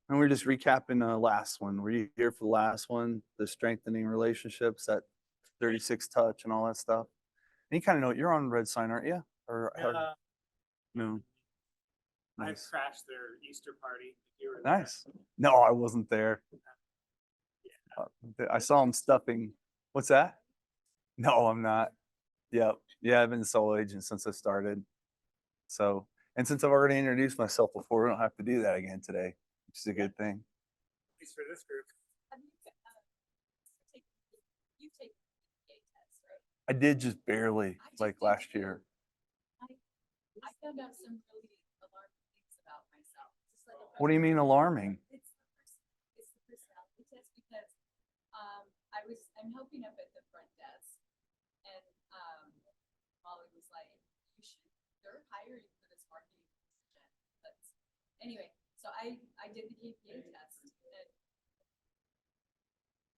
And we're just recapping the last one. Were you here for the last one? The strengthening relationships, that 36 touch and all that stuff. And you kind of know you're on red sign, aren't you? Or no? I Nice. crashed their Easter party. You were there. Nice. No, I wasn't there. Yeah. I saw him stuffing. What's that? No, I'm not. Yep. Yeah, I've been solo agent since I started. So, and since I've already introduced myself before, we don't have to do that again today, which is a good thing. At least for this group. You take the test, right? I did just barely, like last year. I found out some really alarming things about myself. What do you mean alarming? It's the personality test because I'm helping up at the front desk, and Molly was like, they're hiring for this marketing position. But anyway, so I did the KPA test, and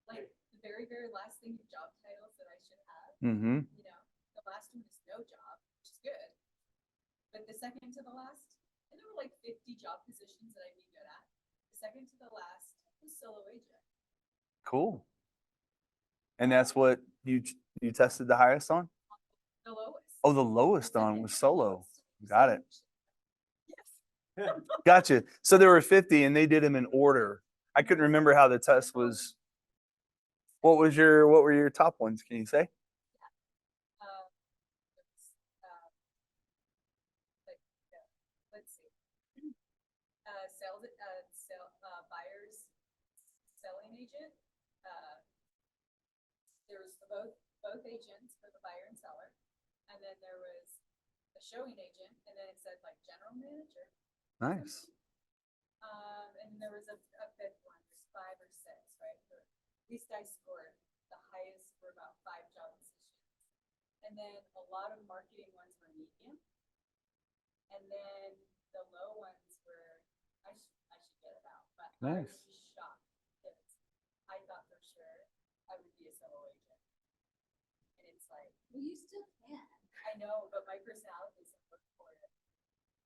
like the very last thing, the job titles that I should have. Mm-hmm. You know, the last one is no job, which is good. But the second to the last, and there were like 50 job positions that I'd be good at. The second to the last was solo agent. Cool. And that's what you tested the highest on? The lowest. Oh, the lowest on was solo. Got it. Yes. Gotcha. So there were 50 and they did them in order. I couldn't remember how the test was. What were your top ones? Can you say? Let's see. Buyers, selling agent. There was both agents for the buyer and seller, and then there was a showing agent, and then it said like general manager. Nice. And there was a fifth one. There's 5 or 6, right? At least I scored the highest for about 5 job positions, and then a lot of marketing ones were medium, and then the low ones were I should get it out, but nice. I was just shocked because I thought for sure I would be a solo agent, and it's like, well, you still can. I know, but my personality isn't looking for it.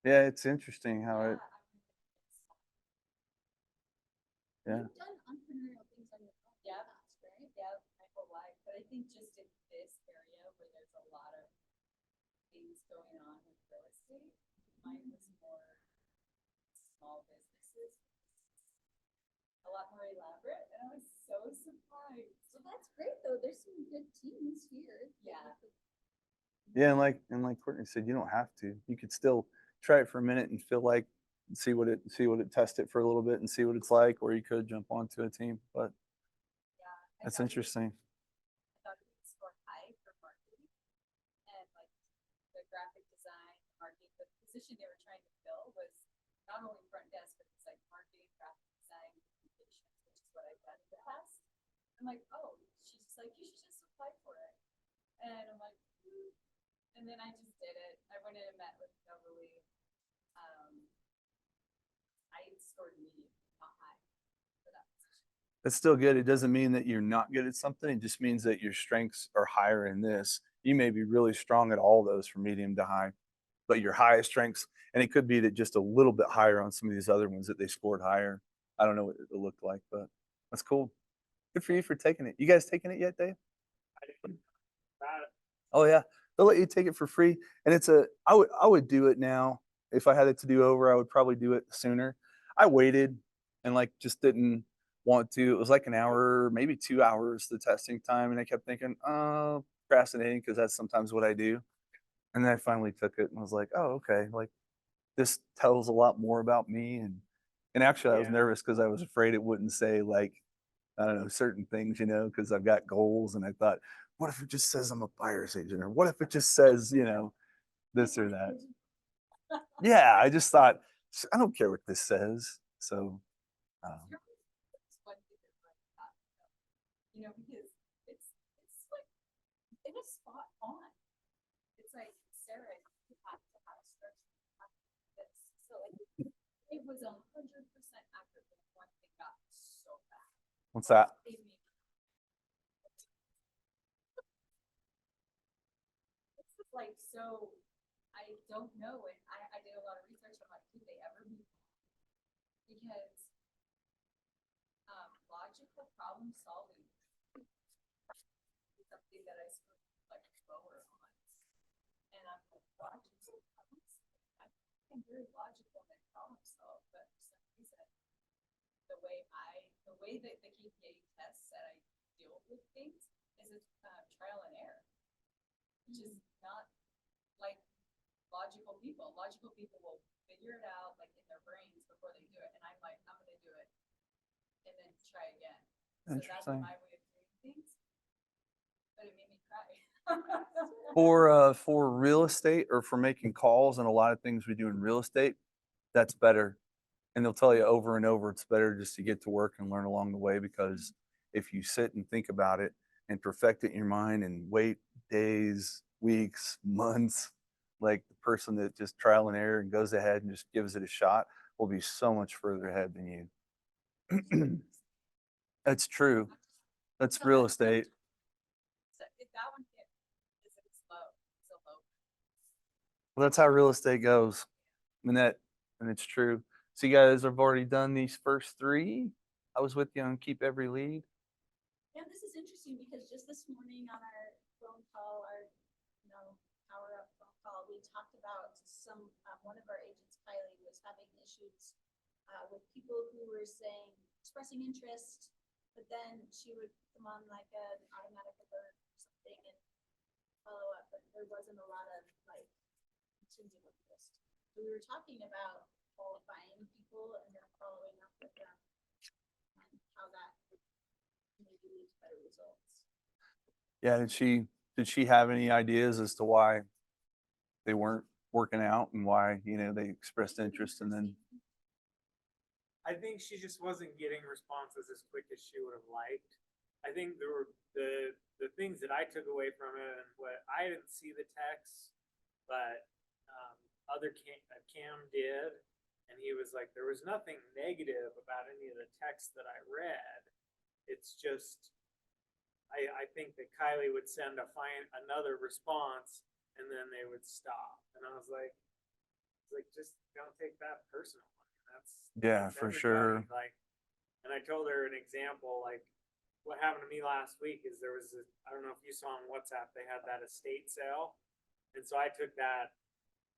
Yeah, it's interesting how it. Yeah. You've done entrepreneurial things on your own. Yeah, right? Yeah, my whole life. But I think just in this area where there's a lot of things going on with real estate, mine was more small businesses, a lot more elaborate, and I was so surprised. So that's great, though. There's some good teams here. Yeah. Yeah, and like Courtney said, you don't have to. You could still try it for a minute and feel like see what it test it for a little bit and see what it's like, or you could jump onto a team. But yeah, that's interesting. I thought it would score high for marketing and like the graphic design, marketing. The position they were trying to fill was not only front desk, but it's like marketing, graphic design, communications, which is what I've done in the past. I'm like, oh, she's just like, you should just apply for it. And I'm like, and then I just did it. I went in and met with Beverly. I scored medium, not high for that position. That's still good. It doesn't mean that you're not good at something. It just means that your strengths are higher in this. You may be really strong at all those from medium to high, but your highest strengths, and it could be that just a little bit higher on some of these other ones that they scored higher. I don't know what it looked like, but that's cool. Good for you for taking it. You guys taking it yet, Dave? I didn't. Oh yeah, they'll let you take it for free, and I would do it now if I had it to do over. I would probably do it sooner. I waited and like just didn't want to. It was like an hour, maybe 2 hours, the testing time, and I kept thinking, oh, procrastinating, because that's sometimes what I do. And then I finally took it and was like, oh, okay, like this tells a lot more about me. And actually, I was nervous because I was afraid it wouldn't say like, I don't know, certain things, because I've got goals, and I thought, what if it just says I'm a buyer's agent, or what if it just says, this or that? Yeah, I just thought, I don't care what this says. So, because it's like it was spot on. It's like, Sarah, you have to have structure, you have to do this. So it was 100% accurate, but one thing got so bad. What's that? It's like, so I don't know, and I did a lot of research on like, did they ever meet? Because problem solving. Something that I sort of like lower on. And I'm like, logical problems. I'm very logical and problem solve, but for some reason, the way that the KPA tests that I deal with things is it's trial and error, which is not like logical people. Logical people will figure it out like in their brains before they do it, and I'm like, I'm gonna do it, and then try again. So that's Interesting. my way of doing things, but it made me cry. For real estate or for making calls and a lot of things we do in real estate, that's better. And they'll tell you over and over it's better just to get to work and learn along the way, because if you sit and think about it and perfect it in your mind and wait days, weeks, months, like the person that just trial and error and goes ahead and just gives it a shot will be so much further ahead than you. That's true. That's real estate. So if that one hit, is it's low, so low. Well, that's how real estate goes. And it's true. So you guys have already done these first three. I was with you on Keep Every Lead. Yeah, this is interesting because just this morning on our phone call, power up phone call, we talked about one of our agents, Kylie, was having issues with people who were expressing interest, but then she would come on like an automatic alert or something and follow up, but there wasn't a lot of like continued interest. So we were talking about qualifying people and then following up with them and how that would maybe lead to better results. Yeah, did she have any ideas as to why they weren't working out and why, they expressed interest and then I think she just wasn't getting responses as quick as she would have liked. I think there were the things that I took away from it, and what I didn't see the text, but other Cam did, and he was like, there was nothing negative about any of the texts that I read. It's just, I think that Kylie would send another response, and then they would stop, and I was like, just don't take that personal. yeah, for sure. Like, and I told her an example, like what happened to me last week is I don't know if you saw on WhatsApp, they had that estate sale. And so I took that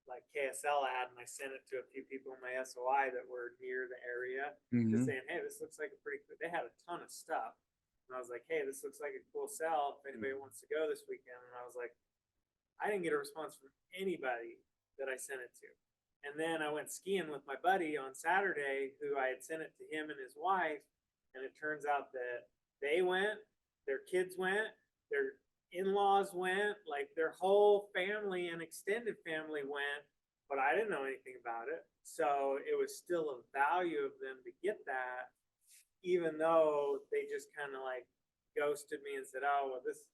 like KSL ad and I sent it to a few people in my SOI that were near the area, just saying, hey, this looks like they had a ton of stuff. And I was like, hey, this looks like a cool sell if anybody wants to go this weekend. And I was like, I didn't get a response from anybody that I sent it to. And then I went skiing with my buddy on Saturday, who I had sent it to him and his wife. And it turns out that they went, their kids went, their in-laws went, like their whole family and extended family went, but I didn't know anything about it. So it was still a value of them to get that, even though they just kind of like ghosted me and said, oh, well, this,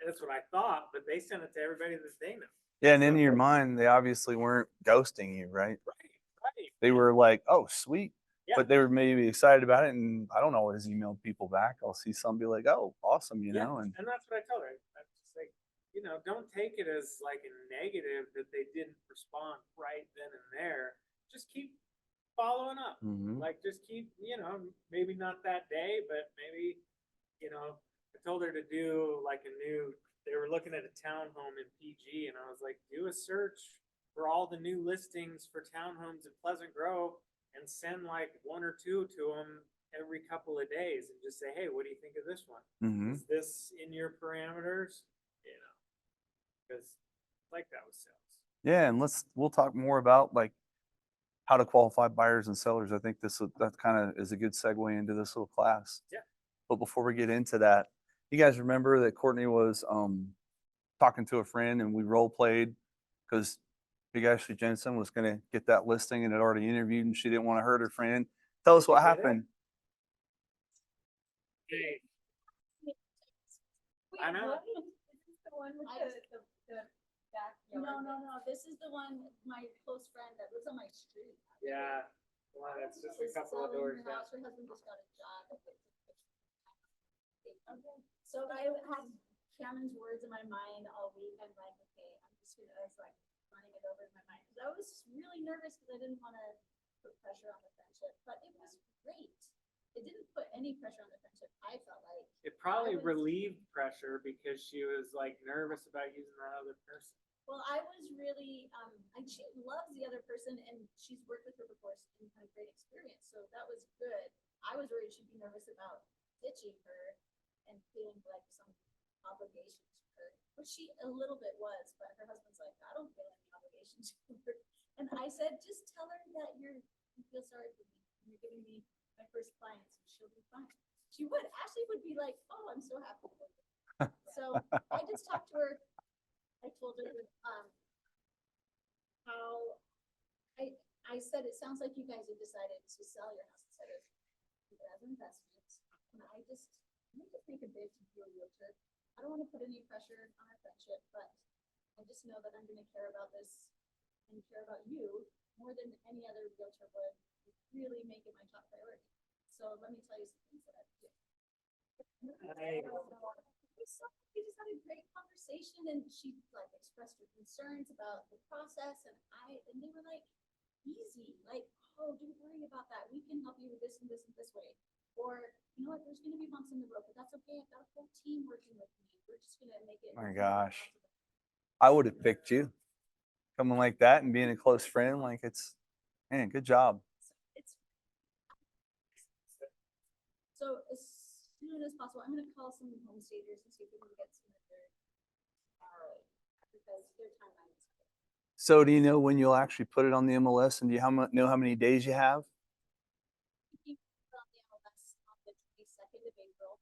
that's what I thought, but they sent it to everybody that they know. Yeah, and in your mind, they obviously weren't ghosting you, right? Right. They were like, oh, sweet. Yeah. But they were maybe excited about it, and I don't always email people back. I'll see some be like, oh, awesome, And that's what I told her. I'm just like, don't take it as like a negative that they didn't respond right then and there. Just keep following up. Like, just keep, maybe not that day, but maybe, I told her to do like they were looking at a townhome in PG, and I was like, do a search for all the new listings for townhomes in Pleasant Grove and send like one or two to them every couple of days and just say, hey, what do you think of this one? Is this in your parameters? Because like that was sales. Yeah, and we'll talk more about like how to qualify buyers and sellers. I think that kind of is a good segue into this little class. Yeah. But before we get into that, you guys remember that Courtney was talking to a friend and we role played because Big Ashley Jensen was going to get that listing and had already interviewed and she didn't want to hurt her friend. Tell us what happened. Hey, Wait, I know. what? Is this the one with the backyard? No. This is the one, my close friend that lives on my street. yeah. Well, it's just a She's couple of selling doors her down. house. Her husband just got a job. Okay. So I had Kammon's words in my mind all week. I'm like, okay, I was like running it over in my mind. Cause I was really nervous because I didn't want to put pressure on the friendship, but it was great. it didn't put any pressure on the friendship, I felt like. It probably was- relieved pressure because she was like nervous about using that other person. Well, I was really, and she loves the other person and she's worked with her before and had a great experience, so that was good. I was worried she'd be nervous about ditching her and feeling like some obligation to her, which she a little bit was, but her husband's like, I don't feel any obligation to her. And I said, just tell her that you feel sorry for me. You're giving me my first client, so she'll be fine. She would. Ashley would be like, oh, I'm so happy for you. So I just talked to her. I told her, how, I said, it sounds like you guys have decided to sell your house instead of keep it as an investment. And I just make a bid to be a realtor. I don't want to put any pressure on our friendship, but I just know that I'm gonna care about this and care about you more than any other realtor would. Really make it my top priority. So let me tell you some things that I do. Hey. We just had a great conversation and she like expressed her concerns about the process and they were like, easy, like, oh, don't worry about that. We can help you with this and this and this way. Or, you know what, there's gonna be bumps in the road, but that's okay. I've got a whole team working with me. We're just gonna make it. My gosh. I would have picked you. Coming like that and being a close friend, like man, good job. It's so as soon as possible, I'm gonna call some homestagers and see if we can get some of their because their timeline is. So do you know when you'll actually put it on the MLS, and do you know how many days you have? On the MLS on the 22nd of April.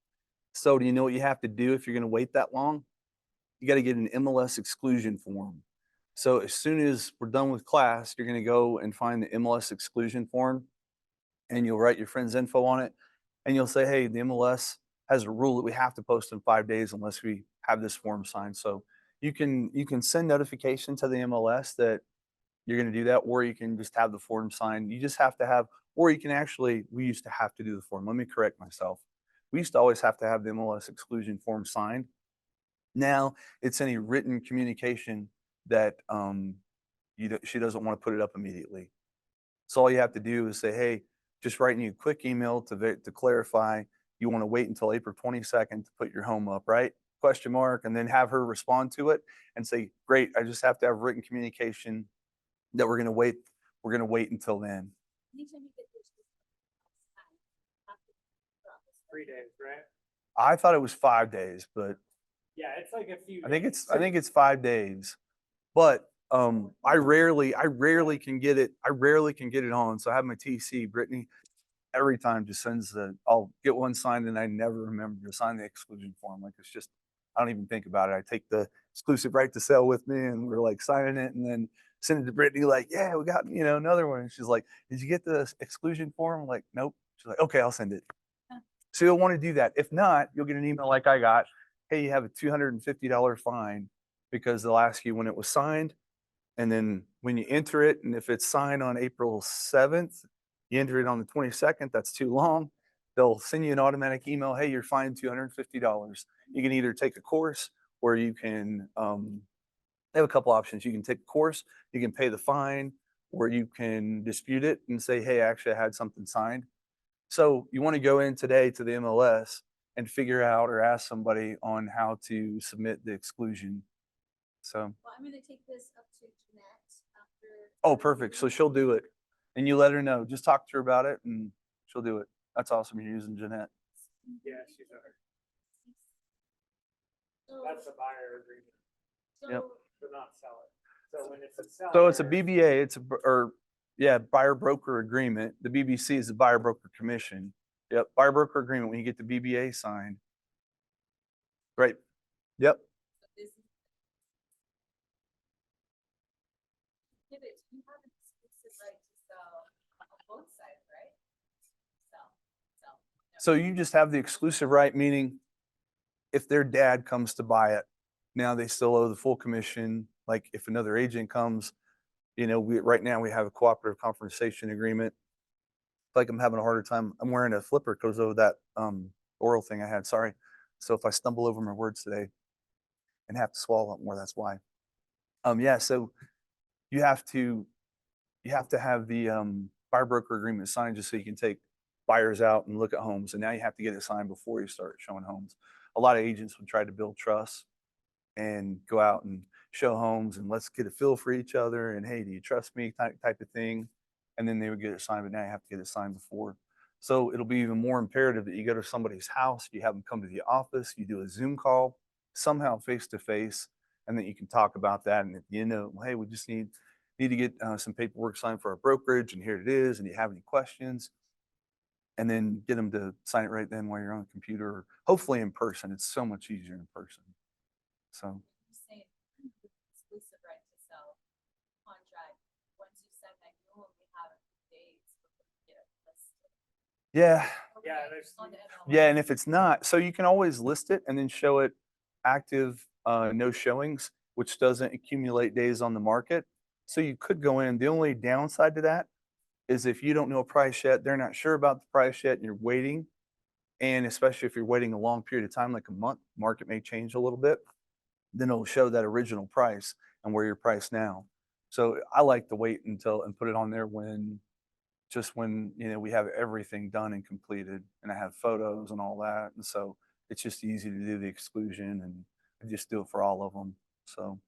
So do you know what you have to do if you're going to wait that long? You got to get an MLS exclusion form. So as soon as we're done with class, you're going to go and find the MLS exclusion form and you'll write your friend's info on it. And you'll say, hey, the MLS has a rule that we have to post in 5 days unless we have this form signed. So you can send notification to the MLS that you're going to do that, or you can just have the form signed. You just have to have, or you can actually, we used to have to do the form. Let me correct myself. We used to always have to have the MLS exclusion form signed. Now it's any written communication that she doesn't want to put it up immediately. So all you have to do is say, hey, just writing you a quick email to clarify you want to wait until April 22nd to put your home up, right? Question mark, and then have her respond to it and say, great, I just have to have written communication that we're going to wait until then. Anytime you get this. 3 days, right? I thought it was 5 days, but Yeah, it's like a few. I think days. it's 5 days. But I rarely can get it on. So I have my TC, Brittany, every time just sends I'll get one signed and I never remember to sign the exclusion form. Like it's just, I don't even think about it. I take the exclusive right to sell with me and we're like signing it and then send it to Brittany like, yeah, we got, another one. And she's like, did you get the exclusion form? I'm like, nope. She's like, okay, I'll send it. So you'll want to do that. If not, you'll get an email like I got. Hey, you have a $250 fine because they'll ask you when it was signed. And then when you enter it, and if it's signed on April 7th, you enter it on the 22nd, that's too long. They'll send you an automatic email. Hey, you're fined $250. You can either take a course or you can, they have a couple options. You can take a course, you can pay the fine, or you can dispute it and say, hey, actually I had something signed. So you want to go in today to the MLS and figure out or ask somebody on how to submit the exclusion. So. Well, I'm gonna take this up to Jeanette after. Oh, perfect. So she'll do it. And you let her know. Just talk to her about it and she'll do it. That's awesome. You're using Jeanette. Yeah, she's our. So- That's the buyer agreement, Yep. but not seller. So when it's a seller. So it's a BBA, buyer broker agreement. The BBC is the buyer broker commission. Yep, buyer broker agreement when you get the BBA signed. Right. Yep. So this is. Pivot, you have an exclusive right to sell on both sides, right? Sell. So you just have the exclusive right, meaning if their dad comes to buy it, now they still owe the full commission. Like if another agent comes, right now we have a cooperative conversation agreement. Like I'm having a harder time. I'm wearing a flipper because of that oral thing I had. Sorry. So if I stumble over my words today and have to swallow a lot more, that's why. So you have to have the buyer broker agreement signed just so you can take buyers out and look at homes. And now you have to get it signed before you start showing homes. A lot of agents would try to build trust and go out and show homes and let's get a feel for each other. And hey, do you trust me? Type of thing. And then they would get it signed, but now you have to get it signed before. So it'll be even more imperative that you go to somebody's house, you have them come to the office, you do a Zoom call, somehow face to face, and then you can talk about that. And if you know, hey, we just need to get some paperwork signed for our brokerage, and here it is. And do you have any questions? And then get them to sign it right then while you're on the computer, or hopefully in person. It's so much easier in person. So You say exclusive right to sell contract, once you send that, you only have a few days before you get it listed. yeah, Yeah, there's- On the MLS. yeah. And if it's not, so you can always list it and then show it active, no showings, which doesn't accumulate days on the market. So you could go in. The only downside to that is if you don't know a price yet, they're not sure about the price yet, and you're waiting. And especially if you're waiting a long period of time, like a month, market may change a little bit. Then it'll show that original price and where you're priced now. So I like to wait until and put it on there when we have everything done and completed, and I have photos and all that. And so it's just easy to do the exclusion, and I just do it for all of them. So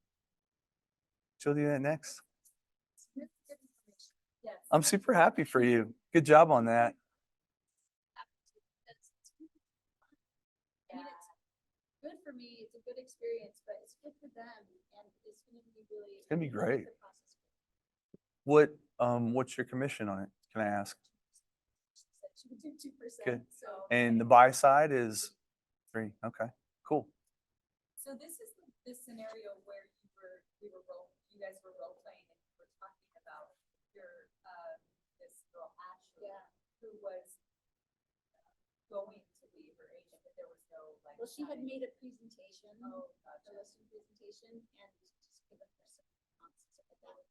she'll do that next. Good information. Yes. I'm super happy for you. Good job on that. I mean, it's good for me, it's a good experience, but it's good for them, and it's gonna be really. It's gonna be great. the process. What's your commission on it? Can I ask? She would do 2%, Good. so. And the buy side is 3. Okay, cool. So this is the scenario where you guys were role playing and you were talking about your, this girl Ashley, Yeah. who was going to leave her agent, but there was no like. Well, she had sign. made a presentation, Oh, a gotcha. listing presentation, and just given her some prompts and stuff like that,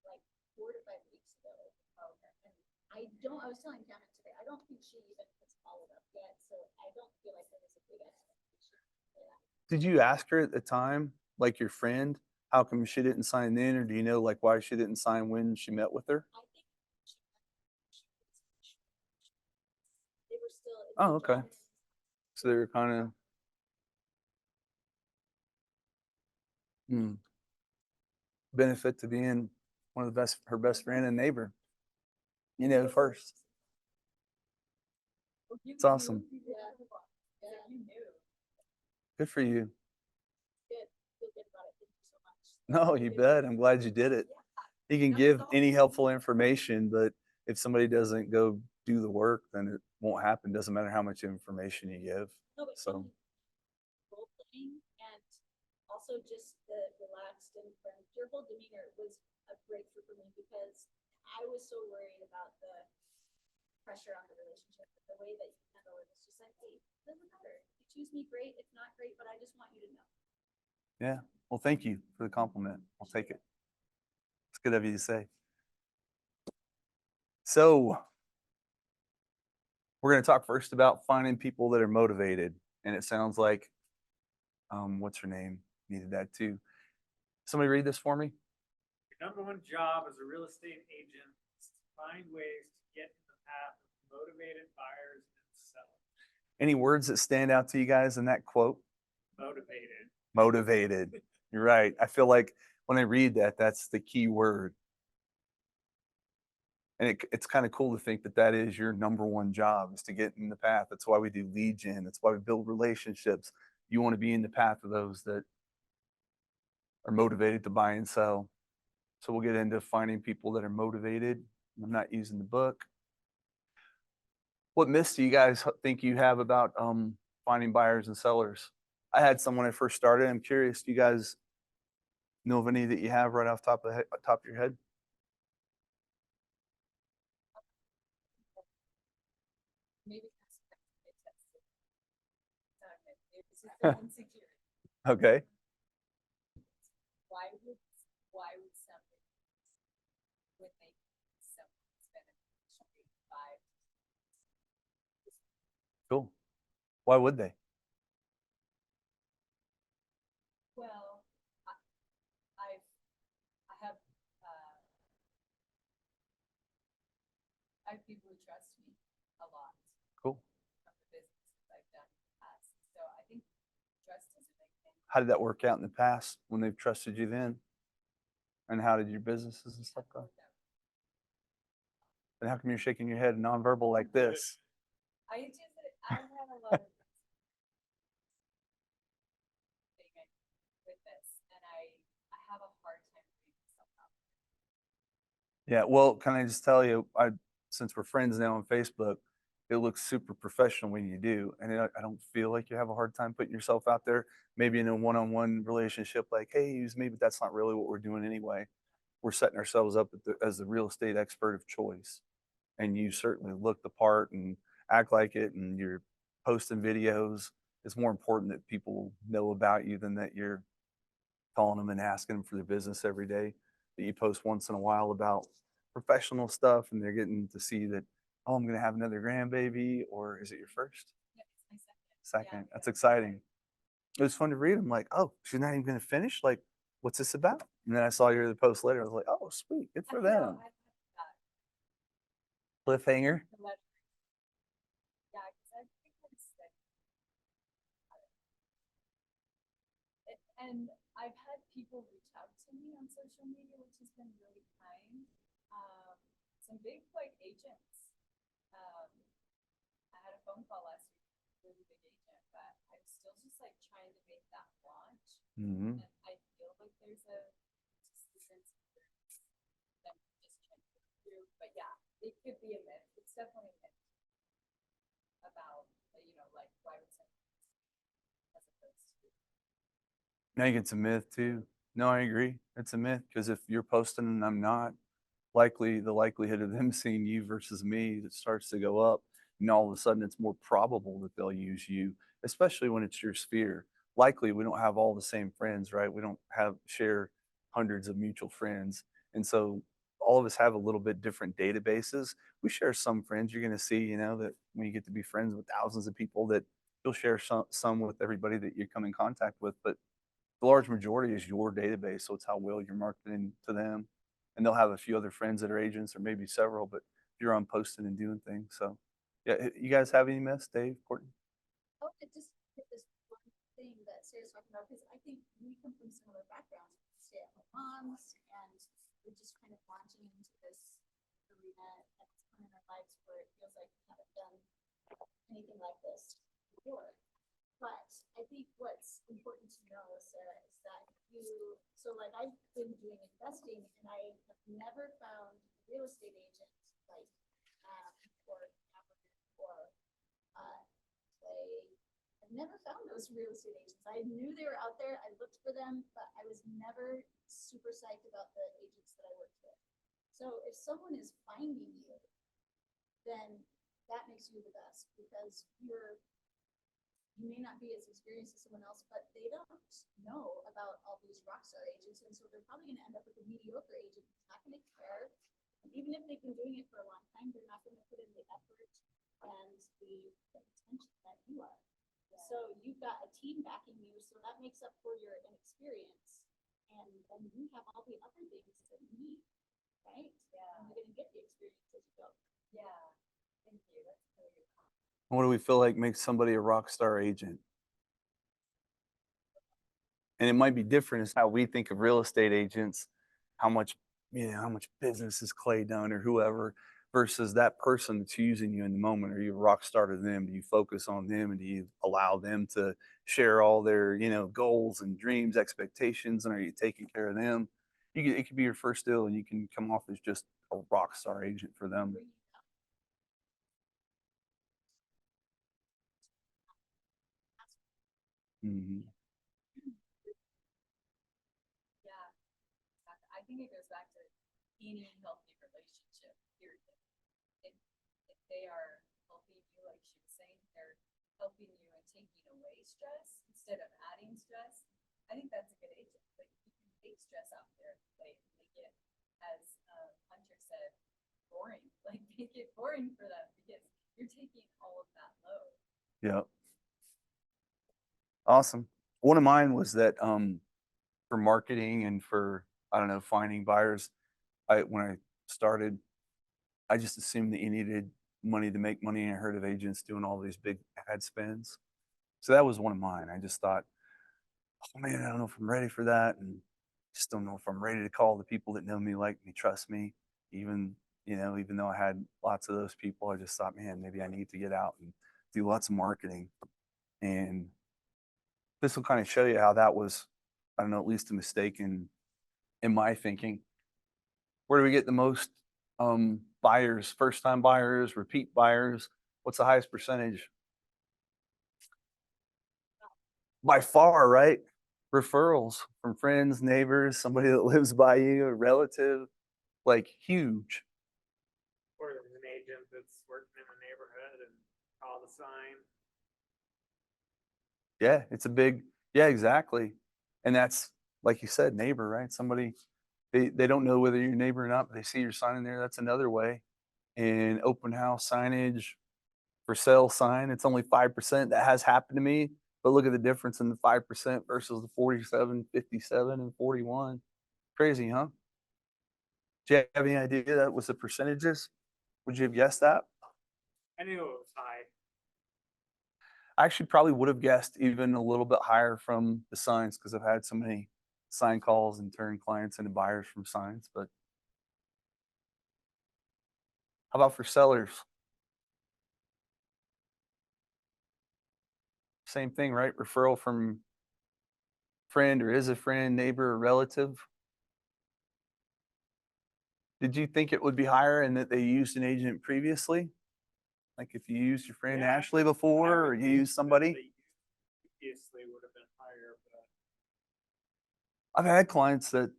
like 4 to 5 weeks ago. Okay. And I was telling Kammon today, I don't think she even has followed up yet, so I don't feel like there is a big expectation for that. Did you ask her at the time, like your friend, how come she didn't sign in, or do you know like why she didn't sign when she met with her? I think they were still. in Oh, the okay. job. So they were kind of benefit to being one of her best friend and neighbor. First. It's awesome. Yeah. So you knew. Good for you. Good. Feel good about it. Thank you so much. No, you bet. I'm glad you did it. You can give any helpful information, but if somebody doesn't go do the work, then it won't happen. Doesn't matter how much information you give. No, but So role playing and also just the relaxed and friendly. Your whole demeanor was a breakthrough for me because I was so worried about the pressure on the relationship. But the way that you handle it is just like, hey, it doesn't matter. If you choose me, great. If not, great. But I just want you to know. yeah. Well, thank you for the compliment. I'll take it. It's good of you to say. So we're going to talk first about finding people that are motivated. And it sounds like, what's her name? Needed that too. Somebody read this for me. Your number one job as a real estate agent is to find ways to get in the path of motivated buyers and sellers. Any words that stand out to you guys in that quote? Motivated. Motivated. You're right. I feel like when I read that, that's the key word. And it's kind of cool to think that is your number one job, is to get in the path. That's why we do lead gen. That's why we build relationships. You want to be in the path of those that are motivated to buy and sell. So we'll get into finding people that are motivated. I'm not using the book. What myths do you guys think you have about finding buyers and sellers? I had some when I first started. I'm curious, do you guys know of any that you have right off top of your head? Maybe that's what they tested. Maybe this is their insecurity. Okay. Why would somebody, when they spend an additional 5? Cool. Why would they? Well, I have people who trust me a lot, how did that work out in the past when they've trusted you then? And how did your businesses and stuff go? And how come you're shaking your head nonverbal like this? I just, I had a lot of with this, and I have a hard time putting myself out. Yeah, well, can I just tell you, since we're friends now on Facebook, it looks super professional when you do, and I don't feel like you have a hard time putting yourself out there. Maybe in a one-on-one relationship, like, hey, use me, but that's not really what we're doing anyway. We're setting ourselves up as the real estate expert of choice, and you certainly look the part and act like it, and you're posting videos. It's more important that people know about you than that you're calling them and asking them for their business every day. That you post once in a while about professional stuff, and they're getting to see that, oh, I'm going to have another grandbaby, or is it your first? Yeah, it's my second. Second. That's exciting. It was fun to read. I'm like, oh, she's not even going to finish. Like, what's this about? And then I saw your post later. I was like, oh, sweet, good for them. Cliffhanger. Yeah, because I think it's like, and I've had people reach out to me on social media, which has been really kind. Some big like agents. I had a phone call last week, with a really big agent, but I'm still just like trying to make that launch. Mm-hmm. And I feel like there's just a sense of that just trying to get through. But yeah, it could be a myth. It's definitely a myth about like why would someone as opposed to. I think it's a myth too. No, I agree. It's a myth because if you're posting and I'm not, likely the likelihood of them seeing you versus me that starts to go up. And all of a sudden, it's more probable that they'll use you, especially when it's your sphere. Likely, we don't have all the same friends, right? We don't have share hundreds of mutual friends, and so all of us have a little bit different databases. We share some friends. You're going to see, that when you get to be friends with thousands of people, that you'll share some with everybody that you come in contact with, but the large majority is your database. So it's how well you're marketing to them. And they'll have a few other friends that are agents or maybe several, but you're on posting and doing things. So yeah, you guys have any myths, Dave, Courtney? Oh, it just hit this one thing that Sarah's talking about, because I think we come from similar backgrounds, stay-at-home moms, and we're just kind of launching into this arena at this point in our lives where it feels like we haven't done anything like this before. But I think what's important to know, Sarah, is that like I've been doing investing, and I have never found a real estate agent like or I've never found those real estate agents. I knew they were out there. I looked for them, but I was never super psyched about the agents that I worked with. So if someone is finding you, then that makes you the best, because you may not be as experienced as someone else, but they don't know about all these rock star agents. And so they're probably going to end up with a mediocre agent who's not going to care. And even if they've been doing it for a long time, they're not going to put in the effort and the attention that you are. Yeah. So you've got a team backing you, so that makes up for your inexperience. And then you have all the other things that you need, right? Yeah. And you're going to get the experience as you go. Yeah. Thank you. That's really good. What do we feel like makes somebody a rock star agent? And it might be different as how we think of real estate agents, how much business has Clay done or whoever, versus that person that's using you in the moment. Are you a rock star to them? Do you focus on them, and do you allow them to share all their, goals and dreams, expectations, and are you taking care of them? It could be your first deal, and you can come off as just a rock star agent for them. Mm-hmm. Yeah, I think it goes back to any healthy relationship, period. If they are helping you, like she was saying, they're helping you and taking away stress instead of adding stress, I think that's a good agent. Like, you can take stress out there and play and make it, as Hunter said, boring. Like, make it boring for them because you're taking all of that load. Yeah. Awesome. One of mine was that for marketing and for, I don't know, finding buyers, when I started, I just assumed that you needed money to make money, and I heard of agents doing all these big ad spends. So that was one of mine. I just thought oh man, I don't know if I'm ready for that. And just don't know if I'm ready to call the people that know me, like me, trust me. Even, even though I had lots of those people, I just thought, man, maybe I need to get out and do lots of marketing. And this will kind of show you how that was, I don't know, at least a mistake in my thinking. Where do we get the most buyers, first time buyers, repeat buyers? What's the highest percentage? By far, right? Referrals from friends, neighbors, somebody that lives by you, a relative, like huge. Or there's an agent that's working in the neighborhood and call the sign. Yeah, it's a big, yeah, exactly. And that's, like you said, neighbor, right? Somebody, they don't know whether you're a neighbor or not, but they see your sign in there. That's another way. And open house signage, for sale sign, it's only 5%. That has happened to me. But look at the difference in the 5% versus the 47, 57, and 41. Crazy, huh? Do you have any idea that was the percentages? Would you have guessed that? I knew it was high. I actually probably would have guessed even a little bit higher from the signs because I've had so many sign calls and turned clients into buyers from signs. But how about for sellers? Same thing, right? Referral from friend or is a friend, neighbor, or relative. Did you think it would be higher and that they used an agent previously? Like if you used your friend Yeah, Ashley I before or would you think used that somebody? the previously would have been higher, but I've had clients that,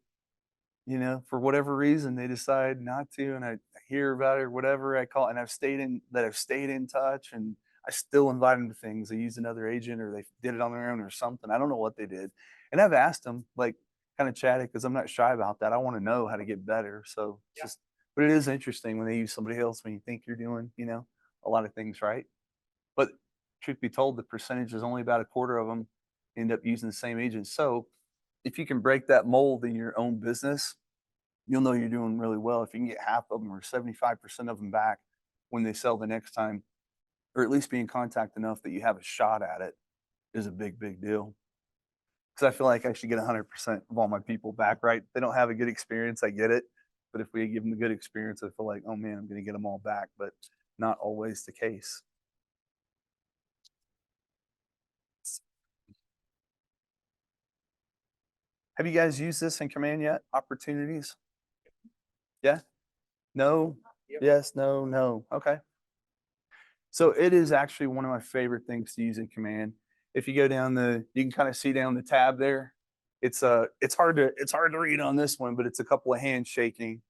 for whatever reason they decide not to and I hear about it or whatever, I call and I've stayed in touch and I still invite them to things. They used another agent or they did it on their own or something. I don't know what they did. And I've asked them, like kind of chatted because I'm not shy about that. I want to know how to get better. So it's Yeah. just, but it is interesting when they use somebody else when you think you're doing, a lot of things right. But truth be told, the percentage is only about a quarter of them end up using the same agent. So if you can break that mold in your own business, you'll know you're doing really well. If you can get half of them or 75% of them back when they sell the next time, or at least be in contact enough that you have a shot at it, is a big, big deal. Because I feel like I should get 100% of all my people back, right? They don't have a good experience, I get it. But if we give them a good experience, I feel like, oh man, I'm going to get them all back. But not always the case. Have you guys used this in Command yet? Opportunities? Yeah? No? Yep. Yes, no, no. Okay. So it is actually one of my favorite things to use in Command. If you go down you can kind of see down the tab there. It's hard to read on this one, but it's a couple of hands shaking.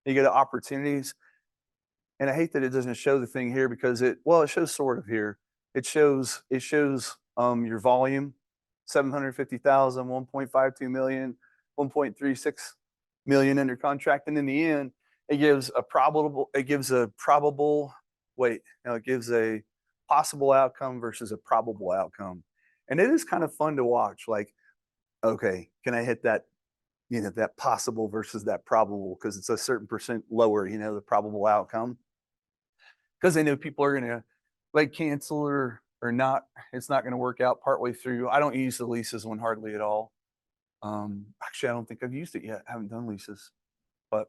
You go to opportunities, and I hate that it doesn't show the thing here because it shows sort of here. It shows your volume, 750,000, 1.52 million, 1.36 million under contract, and in the end, it gives a possible outcome versus a probable outcome, and it is kind of fun to watch. Like, okay, can I hit that? That possible versus that probable because it's a certain percent lower. The probable outcome because they know people are going to like cancel or not. It's not going to work out partway through. I don't use the leases one hardly at all. Actually, I don't think I've used it yet. I haven't done leases, but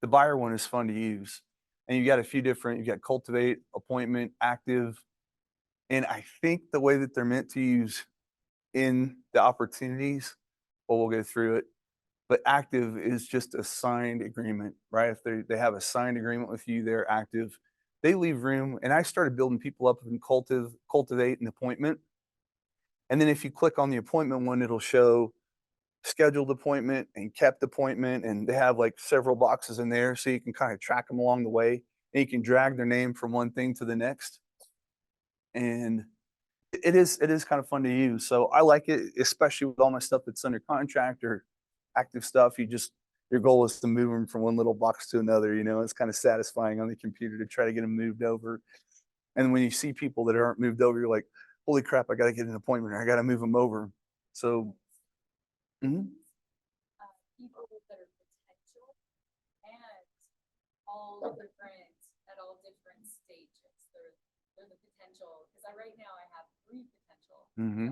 the buyer one is fun to use. And you got a few different. You got cultivate, appointment, active, and I think the way that they're meant to use in the opportunities. Well, we'll go through it. But active is just a signed agreement, right? If they have a signed agreement with you, they're active. They leave room, and I started building people up in cultivate an appointment. And then if you click on the appointment one, it'll show scheduled appointment and kept appointment, and they have like several boxes in there, so you can kind of track them along the way, and you can drag their name from one thing to the next. And it is kind of fun to use. So I like it, especially with all my stuff that's under contract or active stuff. Your goal is to move them from one little box to another. It's kind of satisfying on the computer to try to get them moved over. And when you see people that aren't moved over, you're like, holy crap, I got to get an appointment or I got to move them over. So, People that are potential and all different at all different stages. They're the potential because right now I have 3 potential. mm-hmm.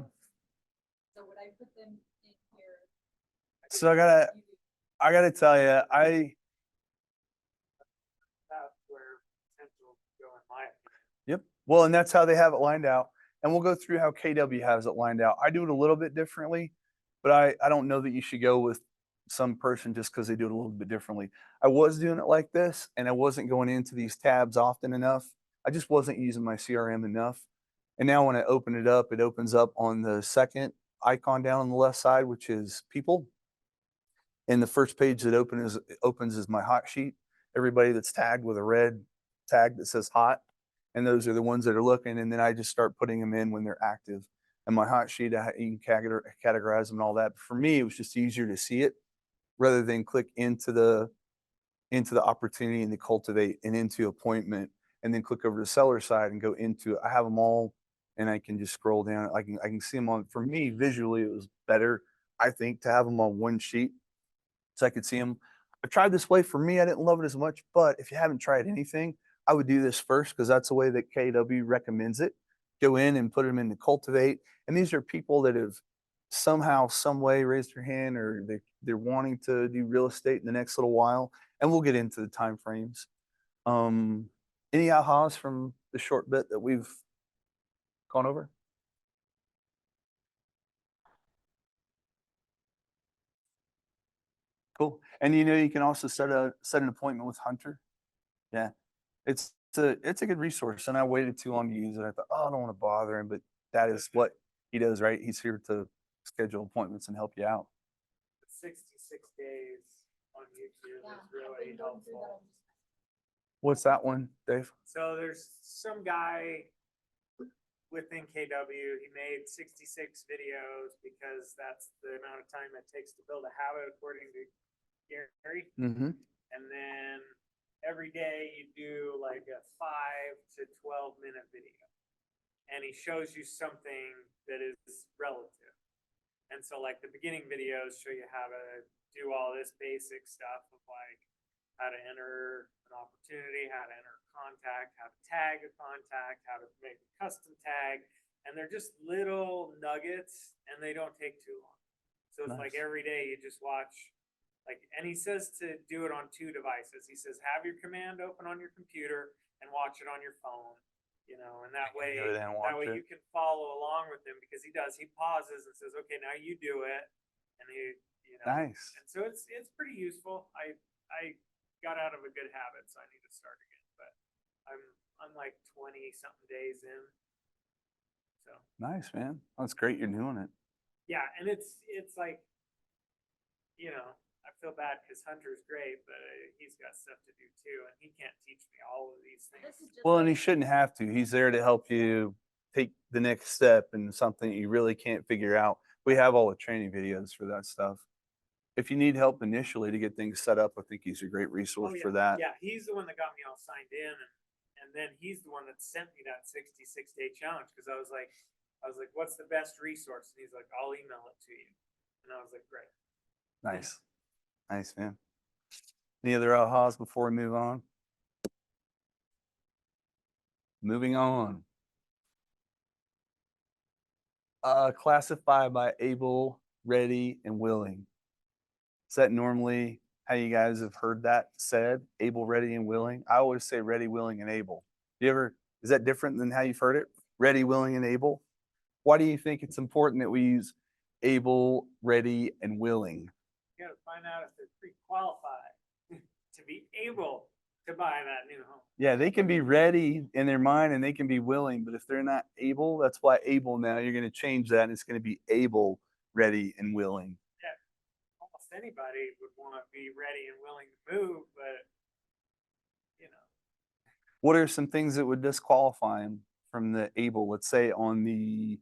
So what I I put them in here. So I gotta tell you, That's where potential go in my opinion. yep. Well, and that's how they have it lined out. And we'll go through how KW has it lined out. I do it a little bit differently, but I don't know that you should go with some person just because they do it a little bit differently. I was doing it like this, and I wasn't going into these tabs often enough. I just wasn't using my CRM enough. And now when I open it up, it opens up on the second icon down on the left side, which is people. And the first page that opens is my hot sheet. Everybody that's tagged with a red tag that says hot, and those are the ones that are looking. And then I just start putting them in when they're active. And my hot sheet, you can categorize them and all that. But for me, it was just easier to see it rather than click into the opportunity and the cultivate and into appointment, and then click over to the seller side and go into it. I have them all, and I can just scroll down. I can see them on. For me, visually, it was better, I think, to have them on one sheet so I could see them. I tried this way. For me, I didn't love it as much, but if you haven't tried anything, I would do this first because that's the way that KW recommends it. Go in and put them in the cultivate. And these are people that have somehow, some way raised their hand, or they're wanting to do real estate in the next little while. And we'll get into the time frames. Any ahas from the short bit that we've gone over? Cool. And you can also set an appointment with Hunter. Yeah. It's a good resource. And I waited too long to use it. I thought, oh, I don't want to bother him, but that is what he does, right? He's here to schedule appointments and help you out. 66 days on YouTube Yeah, is I've really been going through that. helpful. What's that one, Dave? So there's some guy within KW, he made 66 videos because that's the amount of time it takes to build a habit according to Gary. Mm-hmm. And then every day you do like a 5 to 12 minute video. And he shows you something that is relative. And so like the beginning videos show you how to do all this basic stuff of like how to enter an opportunity, how to enter a contact, how to tag a contact, how to make a custom tag. And they're just little nuggets and they don't take too long. So it's like Nice. every day you just watch like, and he says to do it on 2 devices. He says, have your command open on your computer and watch it on your phone, and that way, you can follow along with him because he pauses and says, okay, now you do it. And Nice. And so it's pretty useful. I got out of a good habit, so I need to start again, but I'm like 20 something days in. So Nice, man. That's great. You're doing it. yeah. And it's like, I feel bad because Hunter's great, but he's got stuff to do too, and he can't teach me all of these things. Well, and he shouldn't have to. He's there to help you take the next step in something you really can't figure out. We have all the training videos for that stuff. If you need help initially to get things set up, I think he's a great resource for that. Yeah, he's the one that got me all signed in, and then he's the one that sent me that 66-day challenge because I was like, what's the best resource? And he's like, I'll email it to you. And I was like, great. Nice. Nice, man. Any other ahas before we move on? Moving on. Classify by able, ready, and willing. Is that normally how you guys have heard that said? Able, ready, and willing? I always say ready, willing, and able. Is that different than how you've heard it? Ready, willing, and able? Why do you think it's important that we use able, ready, and willing? You got to find out if they're pre-qualified to be able to buy that new home. Yeah, they can be ready in their mind and they can be willing, but if they're not able, that's why able now, you're going to change that and it's going to be able, ready, and willing. Yeah, almost anybody would want to be ready and willing to move, but What are some things that would disqualify them from the able? Let's say on the,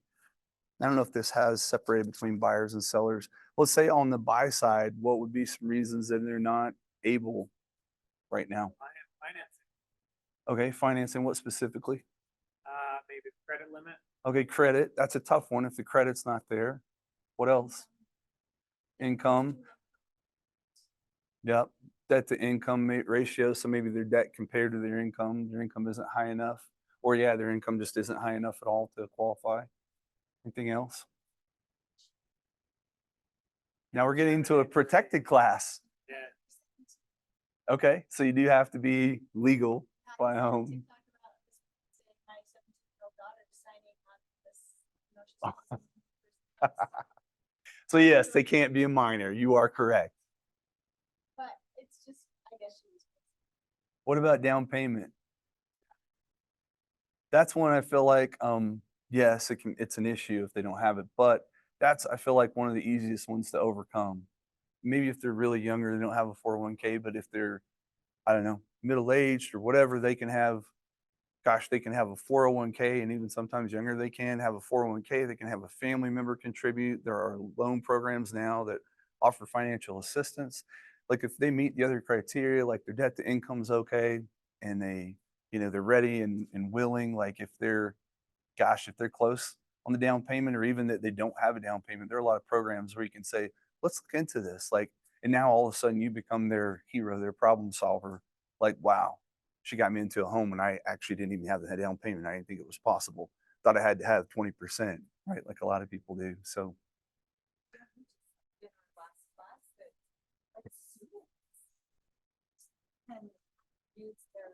I don't know if this has separated between buyers and sellers. Let's say on the buy side, what would be some reasons that they're not able right now? financing, Okay, financing, what specifically? maybe credit limit. Okay, credit, that's a tough one if the credit's not there. What else? Income. Yep, debt to income ratio. So maybe their debt compared to their income isn't high enough. Or yeah, their income just isn't high enough at all to qualify. Anything else? Now we're getting into a protected class. Yeah, Okay, so you do have to be legal by Talk home. about this, say, my 17-year-old daughter signing on this, you know, she's So yes, they can't be a minor. You are correct. but it's just, I guess she was. What about down payment? That's one I feel like, yes, it's an issue if they don't have it, but that's, I feel like, one of the easiest ones to overcome. Maybe if they're really younger, they don't have a 401k, but if they're, I don't know, middle-aged or whatever, they can have, gosh, they can have a 401k, and even sometimes younger, they can have a 401k. They can have a family member contribute. There are loan programs now that offer financial assistance. Like if they meet the other criteria, like their debt to income's okay, and they, they're ready and willing, like if they're, gosh, if they're close on the down payment, or even that they don't have a down payment, there are a lot of programs where you can say, let's look into this. Like, and now all of a sudden you become their hero, their problem solver. Like, wow, she got me into a home and I actually didn't even have the down payment. I didn't think it was possible. Thought I had to have 20%, right? Like a lot of people do. So In our last class that, like, students can use their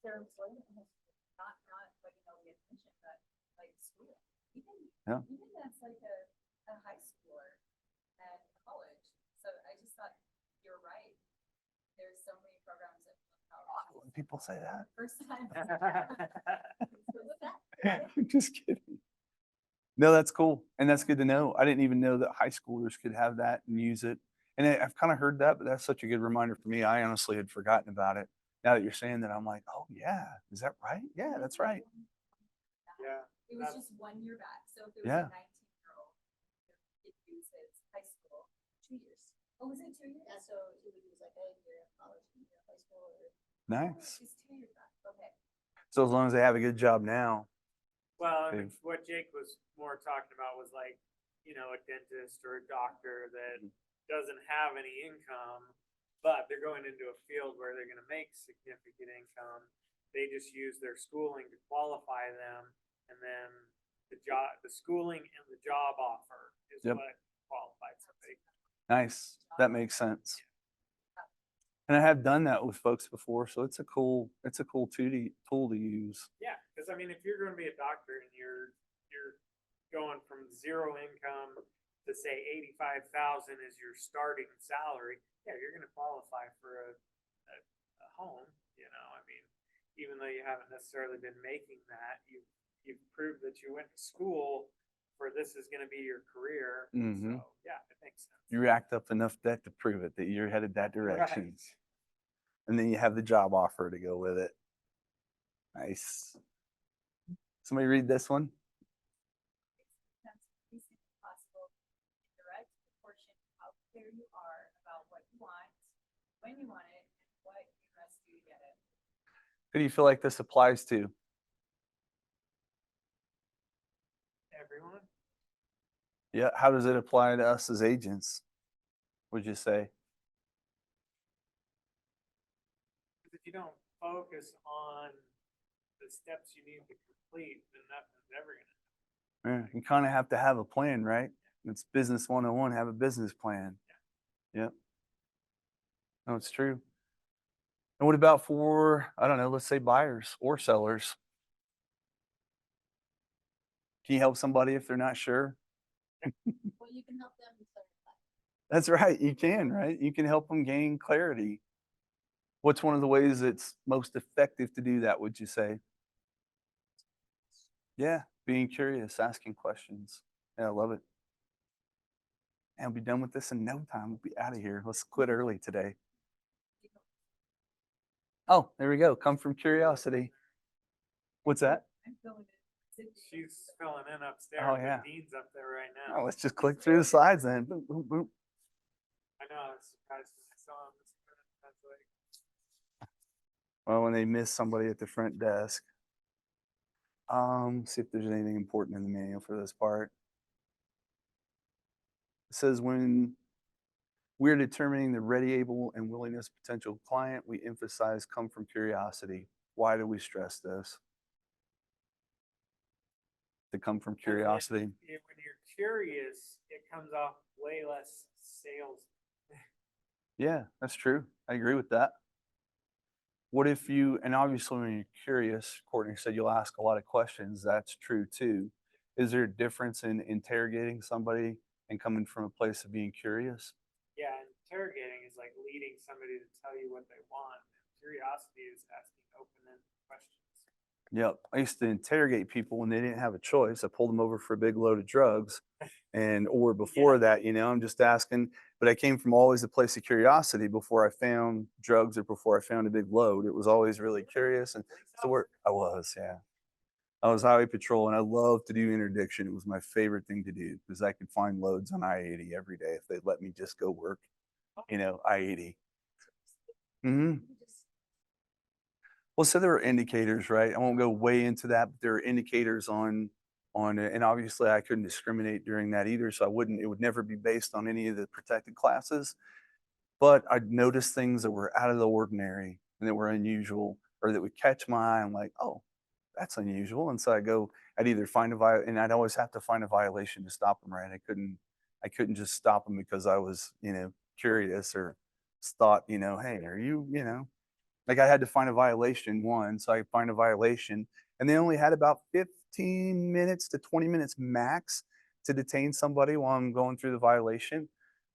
their employment history, not like, we had mentioned that, like, school, Yeah. even that's like a high schooler and college. So I just thought, you're right. There's so many programs that when people say that, first time. just kidding. No, that's cool. And that's good to know. I didn't even know that high schoolers could have that and use it. And I've kind of heard that, but that's such a good reminder for me. I honestly had forgotten about it. Now that you're saying that, I'm like, oh yeah, is that right? Yeah, that's right. yeah. It was just 1 year back, so if it was Yeah. a 19-year-old, it uses high school 2 years. Oh, was it 2 years? Yeah, so he would use like a year of college, a year of high school, or. Nice. It's 2 years back, okay. So as long as they have a good job now. Well, I mean, They've- what Jake was more talking about was like, a dentist or a doctor that doesn't have any income, but they're going into a field where they're gonna make significant income. They just use their schooling to qualify them, and then the schooling and the job offer is Yep. what qualifies somebody. Nice. That makes sense. And I have done that with folks before, so it's a cool tool to use. Yeah, because I mean, if you're going to be a doctor and you're going from zero income to say 85,000 is your starting salary, yeah, you're going to qualify for a home. I mean, even though you haven't necessarily been making that, you've proved that you went to school for this is going to be your career. Mhm. So yeah, it makes sense. You racked up enough debt to prove it that you're headed that direction. Right. And then you have the job offer to go with it. Nice. Somebody read this one. That's increasingly possible in direct proportion to how clear you are about what you want, when you want it, and what you must do to get it. Who do you feel like this applies to? Everyone. Yeah. How does it apply to us as agents? Would you say? If you don't focus on the steps you need to complete, then nothing's ever gonna. Yeah, you kind of have to have a plan, right? It's business 101, have a business plan. Yep. No, it's true. And what about for, I don't know, let's say buyers or sellers? Can you help somebody if they're not sure? Well, you can help them clarify. That's right. You can, right? You can help them gain clarity. What's one of the ways it's most effective to do that, would you say? Yeah, being curious, asking questions. Yeah, I love it. And we'll be done with this in no time. We'll be out of here. Let's quit early today. Oh, there we go. Come from curiosity. What's that? I'm feeling it. She's filling in upstairs. Oh, but yeah. Dean's up there right Oh, now. let's just click through the slides then. Boom, boom, boom. I know. I was surprised when I saw him. That's like, Well, when they miss somebody at the front desk. See if there's anything important in the manual for this part. It says when we're determining the ready, able, and willingness potential client, we emphasize come from curiosity. Why do we stress this? to come from And curiosity. when you're curious, it comes off way less sales. Yeah, that's true. I agree with that. What if you, and obviously when you're curious, Courtney said you'll ask a lot of questions. That's true too. Is there a difference in interrogating somebody and coming from a place of being curious? Yeah, interrogating is like leading somebody to tell you what they want. Curiosity is asking open-ended questions. Yep. I used to interrogate people when they didn't have a choice. I pulled them over for a big load of drugs. And, or before that, I'm just asking, but I came from always a place of curiosity before I found drugs or before I found a big load. It was always really curious. And so where I was, yeah. I was highway patrol and I loved to do interdiction. It was my favorite thing to do because I could find loads on I-80 every day if they'd let me just go work, I-80. Hmm. Well, so there are indicators, right? I won't go way into that, but there are indicators on it, and obviously I couldn't discriminate during that either, so I wouldn't. It would never be based on any of the protected classes. But I'd notice things that were out of the ordinary and that were unusual, or that would catch my eye. I'm like, oh, that's unusual, and so I go. I'd either find and I'd always have to find a violation to stop them. Right? I couldn't just stop them because I was, curious or thought, hey, are you, like I had to find a violation one, so I find a violation, and they only had about 15 minutes to 20 minutes max to detain somebody while I'm going through the violation.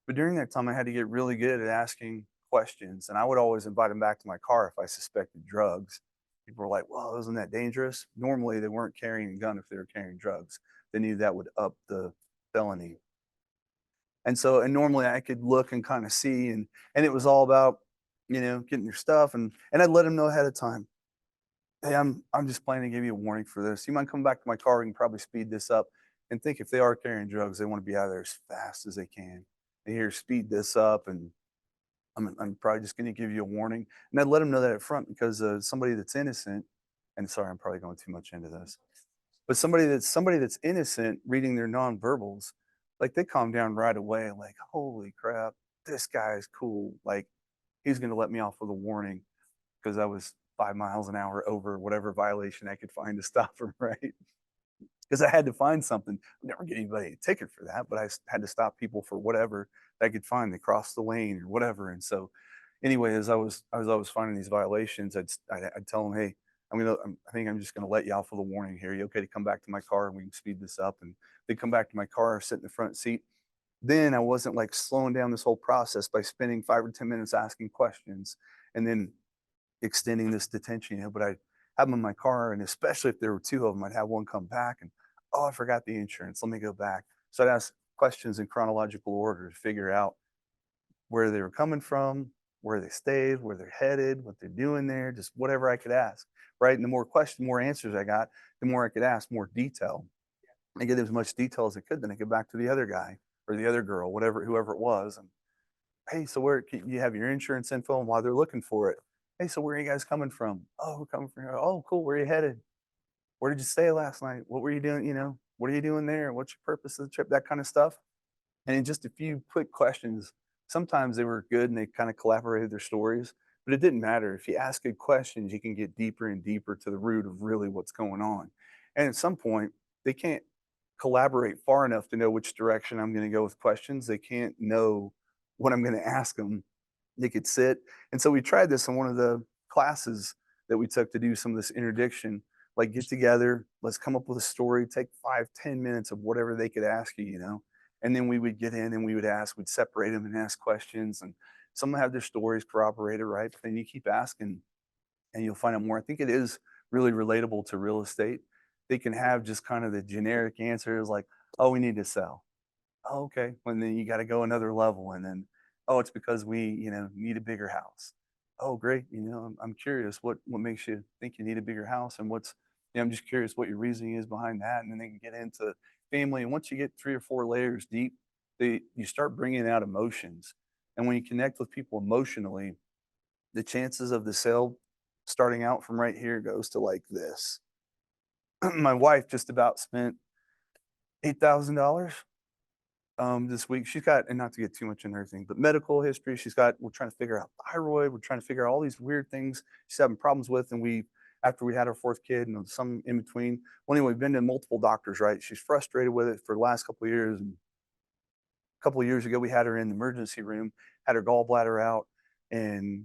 But during that time, I had to get really good at asking questions, and I would always invite them back to my car if I suspected drugs. People were like, "Well, isn't that dangerous?" Normally, they weren't carrying a gun if they were carrying drugs. They knew that would up the felony. And so, and normally I could look and kind of see, and it was all about, getting your stuff, and I'd let them know ahead of time. Hey, I'm just planning to give you a warning for this. You might come back to my car. We can probably speed this up. And think if they are carrying drugs, they want to be out of there as fast as they can. And here, speed this up, and I'm probably just going to give you a warning. And I'd let them know that up front because somebody that's innocent, and sorry, I'm probably going too much into this, but somebody that's innocent reading their nonverbals, like they calm down right away. Like, holy crap, this guy is cool. Like, he's going to let me off with a warning because I was 5 miles an hour over whatever violation I could find to stop him, right? Because I had to find something. I never get anybody a ticket for that, but I had to stop people for whatever I could find. They crossed the lane or whatever. And so, anyway, as I was finding these violations, I'd tell them, hey, I think I'm just gonna let you off with a warning here. You okay to come back to my car and we can speed this up? And they come back to my car, sit in the front seat. Then I wasn't like slowing down this whole process by spending 5 or 10 minutes asking questions and then extending this detention, but I have them in my car, and especially if there were two of them, I'd have one come back and, oh, I forgot the insurance. Let me go back. So I'd ask questions in chronological order to figure out where they were coming from, where they stayed, where they're headed, what they're doing there, just whatever I could ask. Right. And the more answers I got, the more I could ask, more detail. I get as much detail as I could, then I get back to the other guy or the other girl, whoever it was. And hey, so where can you have your insurance info and while they're looking for it? Hey, so where are you guys coming from? Oh, we're coming from here. Oh, cool. Where are you headed? Where did you stay last night? What were you doing? What are you doing there? What's your purpose of the trip? That kind of stuff. And in just a few quick questions, sometimes they were good and they kind of collaborated their stories, but it didn't matter. If you ask good questions, you can get deeper and deeper to the root of really what's going on. And at some point, they can't collaborate far enough to know which direction I'm going to go with questions. They can't know what I'm going to ask them. They could sit. And so we tried this in one of the classes that we took to do some of this interdiction. Like, get together, let's come up with a story, take 5, 10 minutes of whatever they could ask you. And then we would get in and we'd separate them and ask questions. And some have their stories corroborated, right? But then you keep asking and you'll find out more. I think it is really relatable to real estate. They can have just kind of the generic answers like, oh, we need to sell. Oh, okay. And then you got to go another level. And then, oh, it's because we, need a bigger house. Oh, great. I'm curious what makes you think you need a bigger house and I'm just curious what your reasoning is behind that. And then they can get into family. And once you get 3 or 4 layers deep, you start bringing out emotions. And when you connect with people emotionally, the chances of the sale starting out from right here goes to like this. My wife just about spent $8,000 this week. She's got, and not to get too much in her thing, but medical history. We're trying to figure out thyroid. We're trying to figure out all these weird things she's having problems with. And after we had our fourth kid and some in between. Well, anyway, we've been to multiple doctors, right? She's frustrated with it for the last couple of years. And a couple of years ago, we had her in the emergency room, had her gallbladder out, and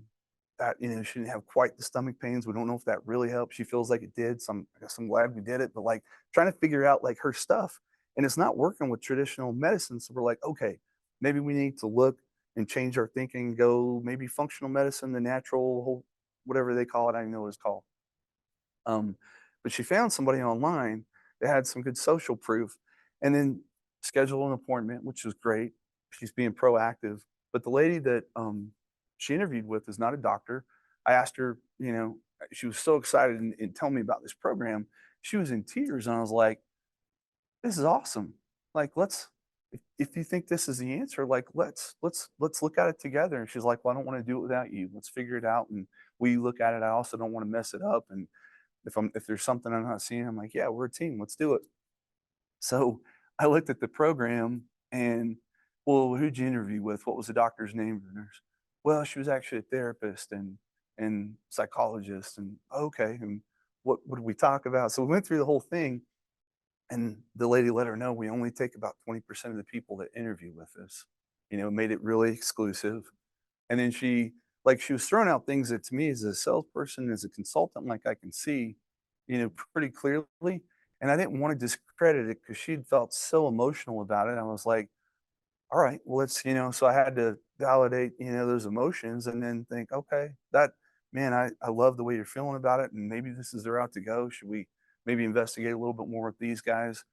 that, she didn't have quite the stomach pains. We don't know if that really helped. She feels like it did. So I guess I'm glad we did it. But like trying to figure out like her stuff, and it's not working with traditional medicine. So we're like, okay, maybe we need to look and change our thinking. Go maybe functional medicine, the natural, whatever they call it. I don't even know what it's called. Um, but she found somebody online that had some good social proof, and then scheduled an appointment, which was great. She's being proactive. But the lady that she interviewed with is not a doctor. I asked her, she was so excited and telling me about this program. She was in tears, and I was like, "This is awesome! Like, if you think this is the answer, like, let's look at it together." And she's like, "Well, I don't want to do it without you. Let's figure it out." And we look at it. I also don't want to mess it up. And if there's something I'm not seeing, I'm like, "Yeah, we're a team. Let's do it." So I looked at the program and, well, who'd you interview with? What was the doctor's name or nurse? Well, she was actually a therapist and psychologist. And okay, and what did we talk about? So we went through the whole thing, and the lady let her know we only take about 20% of the people that interview with us. Made it really exclusive. And then she was throwing out things that to me as a salesperson, as a consultant, like I can see, pretty clearly. And I didn't want to discredit it because she'd felt so emotional about it. I was like, all right, well, so I had to validate, those emotions and then think, okay, man, I love the way you're feeling about it. And maybe this is the route to go. Should we maybe investigate a little bit more with these guys?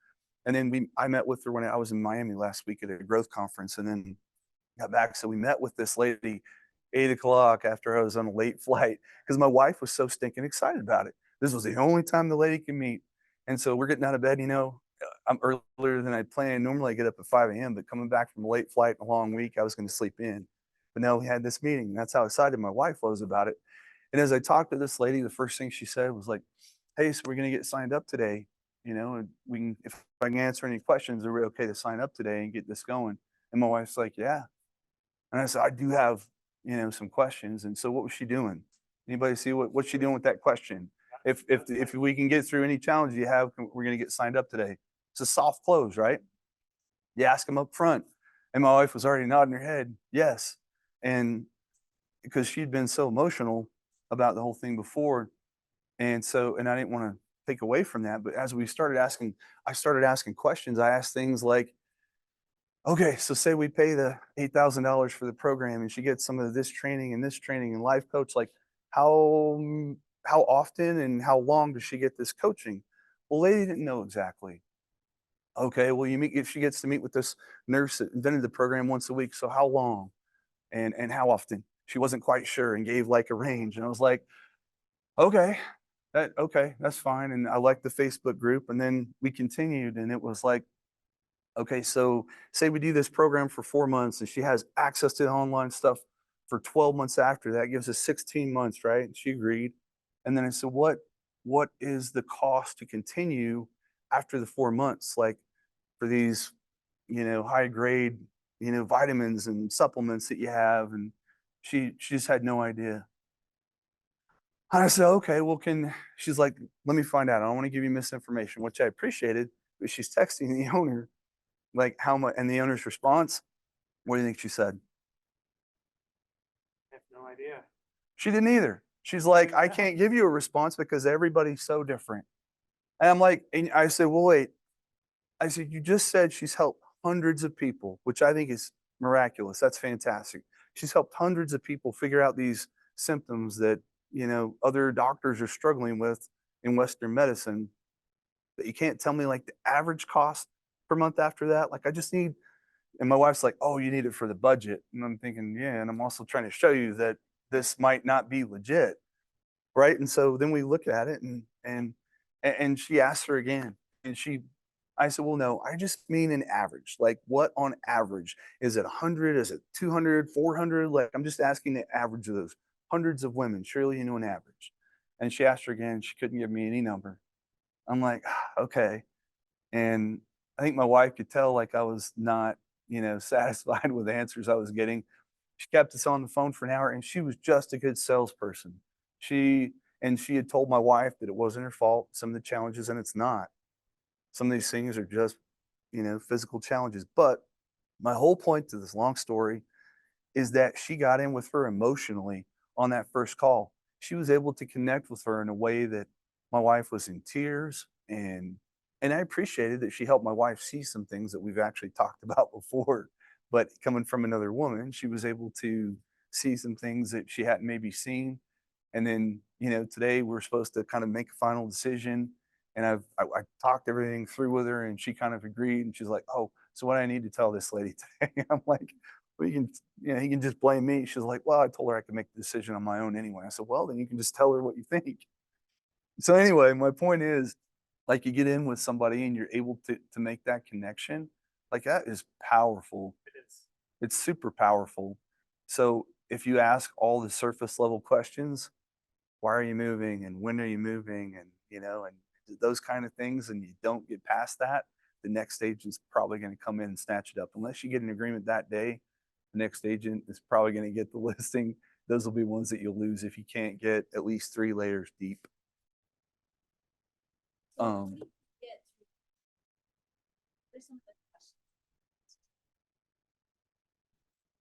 And then I met with her when I was in Miami last week at a growth conference, and then got back. So we met with this lady 8 o'clock after I was on a late flight because my wife was so stinking excited about it. This was the only time the lady can meet. And so we're getting out of bed, I'm earlier than I planned. Normally I get up at 5 a.m., but coming back from a late flight and a long week, I was going to sleep in. But no, we had this meeting. That's how excited my wife was about it. And as I talked to this lady, the first thing she said was like, "Hey, so we're going to get signed up today. And if I can answer any questions, are we okay to sign up today and get this going?" And my wife's like, "Yeah." And I said, "I do have, some questions." And so what was she doing? Anybody see what's she doing with that question? If we can get through any challenge you have, we're going to get signed up today. It's a soft close, right? You ask them up front. And my wife was already nodding her head, yes. And because she'd been so emotional about the whole thing before. And I didn't want to take away from that. But as I started asking questions. I asked things like, okay, so say we pay the $8,000 for the program and she gets some of this training and life coach, like how how often and how long does she get this coaching? Well, they didn't know exactly. Okay, well, if she gets to meet with this nurse that invented the program once a week, so how long and how often? She wasn't quite sure and gave like a range. And I was like, okay, that's fine. And I liked the Facebook group. And then we continued, and it was like, okay, so say we do this program for 4 months and she has access to the online stuff for 12 months after that, gives us 16 months, right? And she agreed. And then I said, what is the cost to continue after the 4 months? Like for these, high grade, vitamins and supplements that you have. And she just had no idea. And I said, okay, well, she's like, let me find out. I don't want to give you misinformation, which I appreciated, but she's texting the owner like how much, and the owner's response, what do you think she said? I have no idea. She didn't either. She's like, "I can't give you a response because everybody's so different." And I'm like, and I said, "Well, wait." I said, "You just said she's helped hundreds of people, which I think is miraculous. That's fantastic. She's helped hundreds of people figure out these symptoms that, other doctors are struggling with in Western medicine. But you can't tell me like the average cost per month after that. Like I just need." And my wife's like, "Oh, you need it for the budget." And I'm thinking, yeah. And I'm also trying to show you that this might not be legit. Right. And so then we look at it, and she asked her again. And I said, "Well, no, I just mean an average. Like what on average? Is it 100? Is it 200, 400? Like I'm just asking the average of those hundreds of women. Surely you know an average." And she asked her again. She couldn't give me any number. I'm like, okay. And I think my wife could tell like I was not, satisfied with the answers I was getting. She kept us on the phone for an hour, and she was just a good salesperson. She And she had told my wife that it wasn't her fault, some of the challenges, and it's not. Some of these things are just, physical challenges. But my whole point to this long story is that she got in with her emotionally on that first call. She was able to connect with her in a way that my wife was in tears, and I appreciated that she helped my wife see some things that we've actually talked about before. But coming from another woman, she was able to see some things that she hadn't maybe seen. And then, today we're supposed to kind of make a final decision. And I talked everything through with her, and she kind of agreed. And she's like, "Oh, so what do I need to tell this lady today?" I'm like, "Well, he can just blame me." She's like, "Well, I told her I could make the decision on my own anyway." I said, "Well, then you can just tell her what you think." So anyway, my point is, like, you get in with somebody and you're able to make that connection, like, that is powerful. It is. It's super powerful. So if you ask all the surface level questions, why are you moving and when are you moving, and those kind of things, and you don't get past that, the next agent's probably going to come in and snatch it up. Unless you get an agreement that day, the next agent is probably going to get the listing. Those will be ones that you'll lose if you can't get at least 3 layers deep. So Um, we get through- there's some of the questions.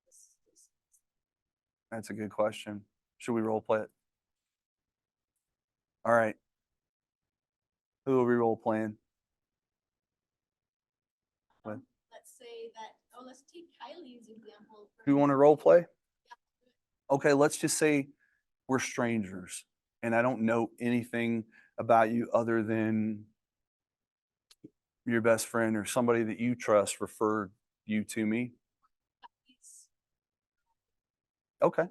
This- that's a good question. Should we role play it? All right. Who are we role playing? What? Let's say that, let's take Kylie's example. Who from- want to role play? Yeah. Okay, let's just say we're strangers and I don't know anything about you other than your best friend or somebody that you trust referred you to me. Kylie's- Okay.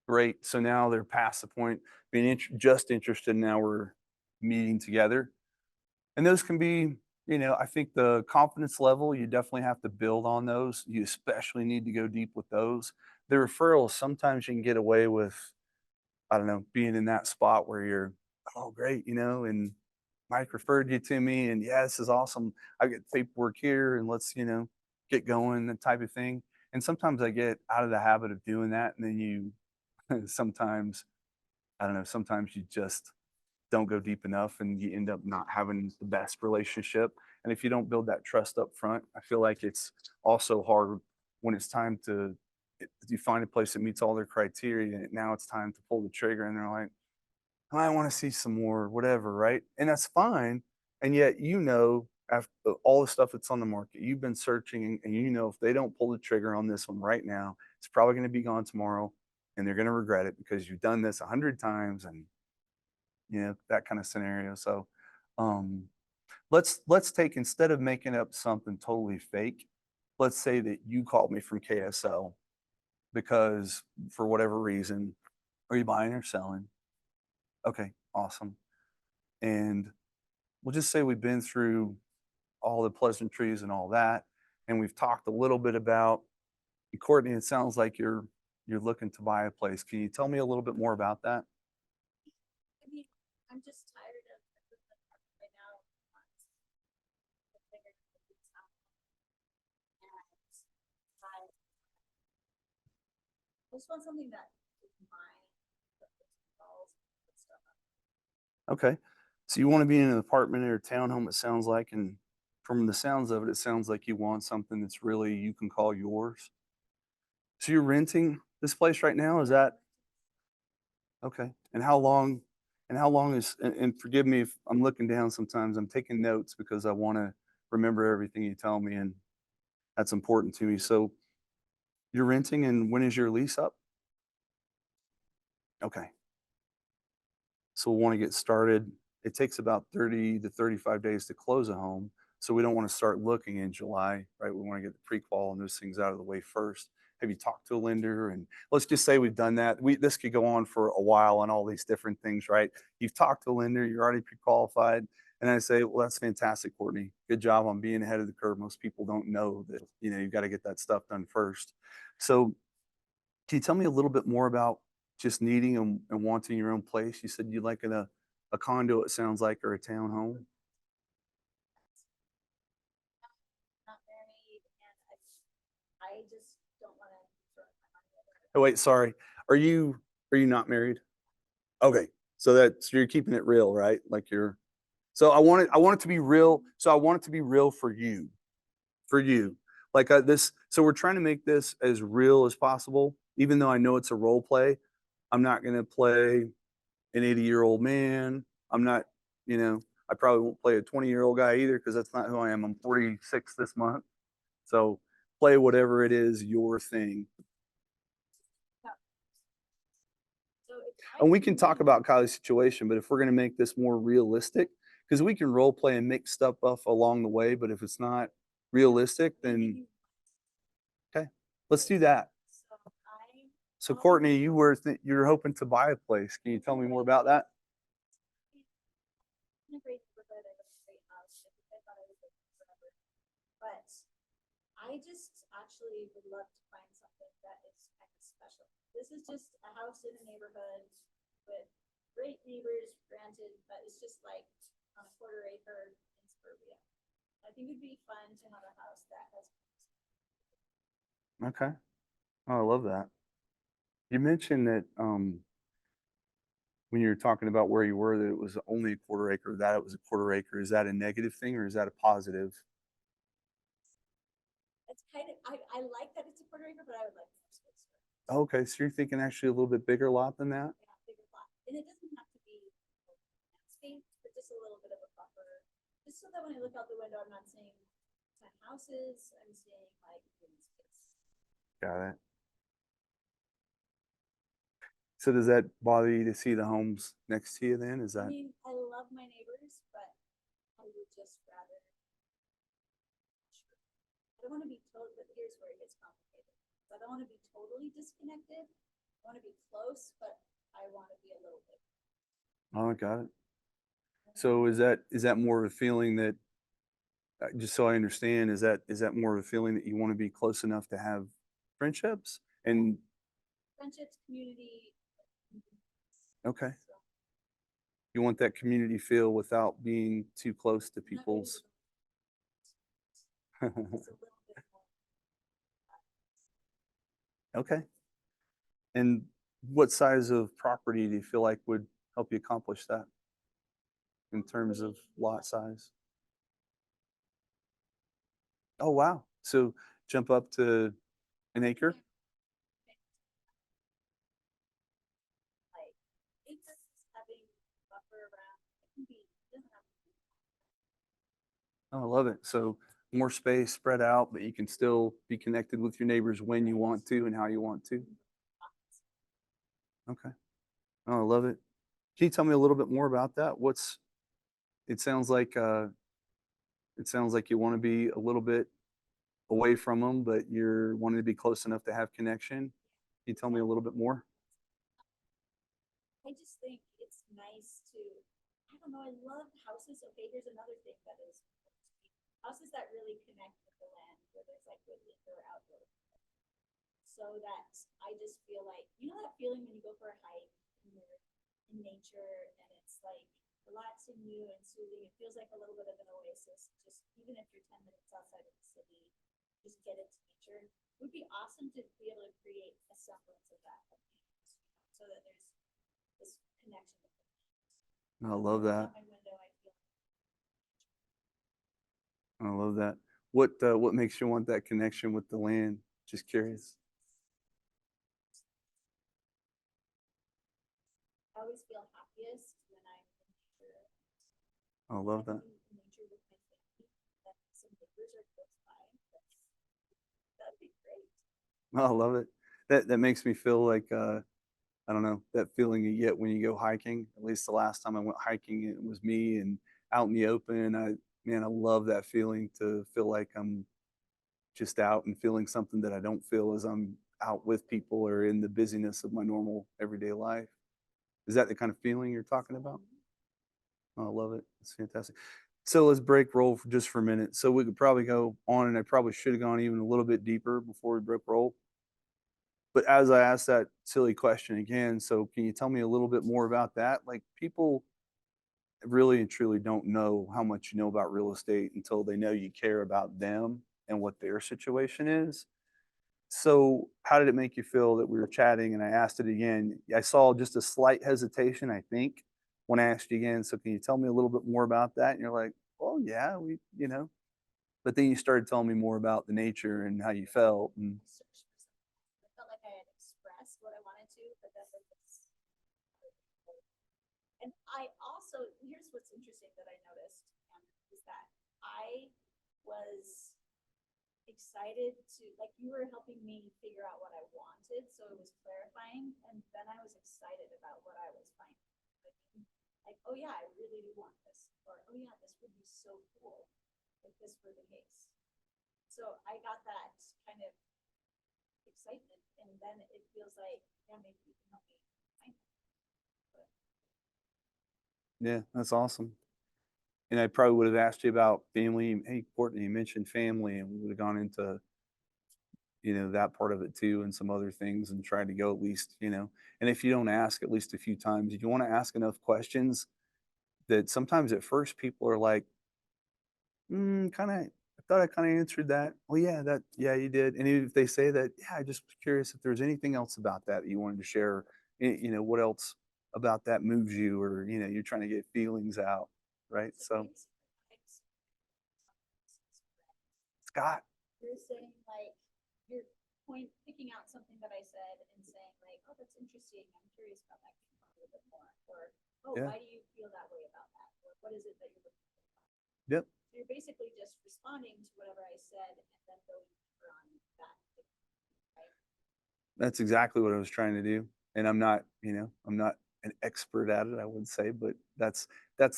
Great. So now they're past the point being just interested. Now we're meeting together. And those can be, I think the confidence level, you definitely have to build on those. You especially need to go deep with those. The referrals, sometimes you can get away with, I don't know, being in that spot where you're, "Oh, great," and Mike referred you to me, and yeah, this is awesome. I get paperwork here, and let's, get going, that type of thing. And sometimes I get out of the habit of doing that. And then sometimes, I don't know, sometimes you just don't go deep enough and you end up not having the best relationship. And if you don't build that trust up front, I feel like it's also hard when it's time to, you find a place that meets all their criteria and now it's time to pull the trigger and they're like, "I want to see some more, whatever," right? And that's fine. And yet, after all the stuff that's on the market, you've been searching, and if they don't pull the trigger on this one right now, it's probably going to be gone tomorrow, and they're going to regret it because you've done this 100 times, and that kind of scenario. So, um, let's take, instead of making up something totally fake, let's say that you called me from KSL because for whatever reason, are you buying or selling? Okay, awesome. And we'll just say we've been through all the pleasantries and all that, and we've talked a little bit about, and Courtney, it sounds like you're looking to buy a place. Can you tell me a little bit more about that? I mean, I'm just tired of the market right now. I figured it would be tough. And I just want something that is mine, that puts walls, put stuff up. Okay. So you want to be in an apartment or a townhome, it sounds like, and from the sounds of it, it sounds like you want something that's really you can call yours. So you're renting this place right now, is that okay? And how long and forgive me if I'm looking down sometimes. I'm taking notes because I want to remember everything you tell me, and that's important to me. So you're renting, and when is your lease up? Okay. So we'll want to get started. It takes about 30 to 35 days to close a home. So we don't want to start looking in July, right? We want to get the pre-qual and those things out of the way first. Have you talked to a lender? And let's just say we've done that. This could go on for a while on all these different things, right? You've talked to a lender, you're already pre-qualified. And I say, well, that's fantastic, Courtney. Good job on being ahead of the curve. Most people don't know that, you've got to get that stuff done first. So can you tell me a little bit more about just needing and wanting your own place? You said you like a condo, it sounds like, or a townhome. Not married, and I just Oh, wait, sorry. Are you not married? Okay. So you're keeping it real, right? Like you're so I want it to be real. So I want it to be real for you. For you. Like this so we're trying to make this as real as possible, even though I know it's a role play. I'm not going to play an 80-year-old man. I'm not, I probably won't play a 20-year-old guy either because that's not who I am. I'm 46 this month. So play whatever it is your thing. So if I And we can talk do- about Kylie's situation, but if we're going to make this more realistic, because we can role play and make stuff up along the way, but if it's not realistic, then okay, let's do that. So I. So Courtney, you're hoping to buy a place. Can you tell me more about that? In a great neighborhood, I live in a great house. I thought I was living forever. But I just actually would love to find something that is kind of special. This is just a house in a neighborhood with great neighbors, granted, but it's just like on a quarter acre in suburbia. I think it'd be fun to have a house that has. Okay. Oh, I love that. You mentioned that when you were talking about where you were, that it was only a quarter acre, that it was a quarter acre. Is that a negative thing or is that a positive? It's kind of, I like that it's a quarter acre, but I would like more space for it. Okay, so you're thinking actually a little bit bigger lot than that? Yeah, bigger lot. And it doesn't have to be landscaped, but just a little bit of a buffer. Just so that when I look out the window, I'm not seeing 10 houses, I'm seeing like green space. Got it. So does that bother you to see the homes next to you then? Is I that mean, I love my neighbors, but I would just rather. I don't want to be told, but here's where it gets complicated. I don't want to be totally disconnected. I want to be close, but I want to be a little bit. oh, I got it. So is that more of a feeling that just so I understand, is that more of a feeling that you want to be close enough to have friendships? And Friendships, community. okay, So, you want that community feel without being too close to not really people's. just a little bit more. Okay. And what size of property do you feel like would help you accomplish that in terms of lot size? Oh, wow. So jump up to an acre? Like, acres having buffer around, it can be, it doesn't have to be. Oh, I love it. So more space spread out, but you can still be connected with your neighbors when you want to and how you want to. Okay. Oh, I love it. Can you tell me a little bit more about that? It sounds like you want to be a little bit away from them, but you're wanting to be close enough to have connection. Can you tell me a little bit more? I just think it's nice to, I don't know, I love houses. Okay, here's another thing that is houses that really connect with the land, where there's like good indoor outdoor. So that I just feel like, you know that feeling when you go for a hike and you're in nature and it's like relaxing you and soothing. It feels like a little bit of an oasis. Just even if you're 10 minutes outside of the city, just get into nature. It would be awesome to be able to create a semblance of that, so that there's this connection with the land. I love that. Out my window, I feel. I love that. What makes you want that connection with the land? Just curious. I always feel happiest when I'm in nature. I love that. In nature with my family. That some neighbors are close by. That'd be great. I love it. That makes me feel like I don't know, that feeling you get when you go hiking. At least the last time I went hiking, it was me and out in the open. I love that feeling to feel like I'm just out and feeling something that I don't feel as I'm out with people or in the busyness of my normal everyday life. Is that the kind of feeling you're talking about? Oh, I love it. It's fantastic. So let's break roll for just for a minute. So we could probably go on, and I probably should have gone even a little bit deeper before we broke roll. But as I asked that silly question again, so can you tell me a little bit more about that? Like people really and truly don't know how much you know about real estate until they know you care about them and what their situation is. So how did it make you feel that we were chatting and I asked it again? I saw just a slight hesitation, I think, when I asked you again. So can you tell me a little bit more about that? And you're like, oh yeah, but then you started telling me more about the nature and how you felt. And Search for something. I felt like I had expressed what I wanted to, but then there was. And I also, here's what's interesting that I noticed, is that I was excited to, like, you were helping me figure out what I wanted, so it was clarifying, and then I was excited about what I was finding. Like, oh yeah, I really do want this, or oh yeah, this would be so cool if this were the case. So I got that kind of excitement, and then it feels like, yeah, maybe you can help me find it. But yeah, that's awesome. And I probably would have asked you about family. Hey, Courtney, you mentioned family, and we would have gone into that part of it too, and some other things, and tried to go at least. And if you don't ask at least a few times, if you want to ask enough questions, that sometimes at first people are like, kind of. I thought I kind of answered that. Oh yeah, yeah, you did. And if they say that, yeah, I just was curious if there's anything else about that you wanted to share. What else about that moves you, or you're trying to get feelings out, right? So Scott, you're saying like, you're picking out something that I said and saying like, oh, that's interesting. I'm curious about that a little bit more. Or, oh, yeah, why do you feel that way about that? Or what is it that you're looking for? yep. So you're basically just responding to whatever I said and then going deeper on that. Right? That's exactly what I was trying to do. And I'm not an expert at it, I would say, but that's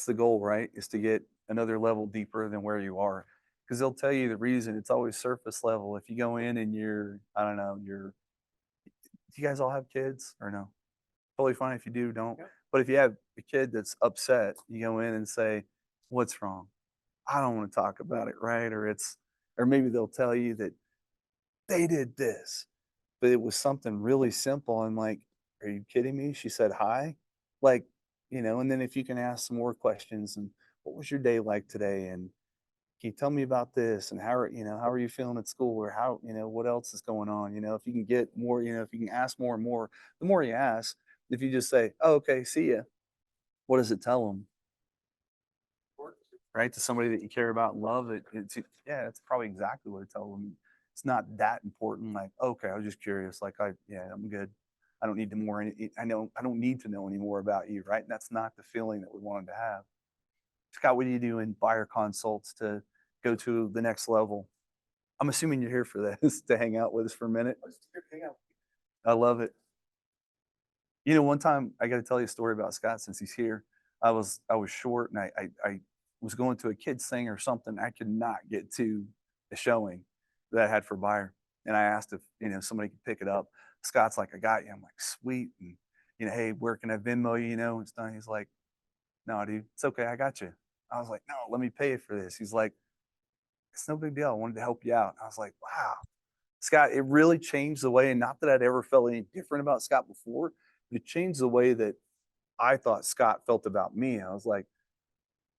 the goal, right? Is to get another level deeper than where you are. Because they'll tell you the reason it's always surface level. If you go in and I don't know, do you guys all have kids or no? Totally fine if you do, don't. Yep. But if you have a kid that's upset, you go in and say, what's wrong? I don't want to talk about it, right? Or maybe they'll tell you that they did this, but it was something really simple. I'm like, are you kidding me? She said hi. Like, and then if you can ask some more questions and what was your day like today? And can you tell me about this? And how are you feeling at school? Or what else is going on? If you can get more, if you can ask more and more, the more you ask, if you just say, oh, okay, see ya. What does it tell them? Right? To somebody that you care about and love yeah, it's probably exactly what it tells them. It's not that important. Like, okay, I was just curious. Like, yeah, I'm good. I don't need to more. I don't need to know any more about you. Right? And that's not the feeling that we wanted to have. Scott, what do you do in buyer consults to go to the next level? I'm assuming you're here for this to hang out with us for a minute. I love it. One time I got to tell you a story about Scott since he's here. I was short and I was going to a kids thing or something. I could not get to the showing that I had for buyer, and I asked if somebody could pick it up. Scott's like, I got you. I'm like, sweet, and hey, where can I Venmo you? And stuff. He's like, no, dude, it's okay. I got you. I was like, no, let me pay you for this. He's like, it's no big deal. I wanted to help you out. I was like, wow, Scott, it really changed the way, and not that I'd ever felt any different about Scott before, but it changed the way that I thought Scott felt about me. I was like,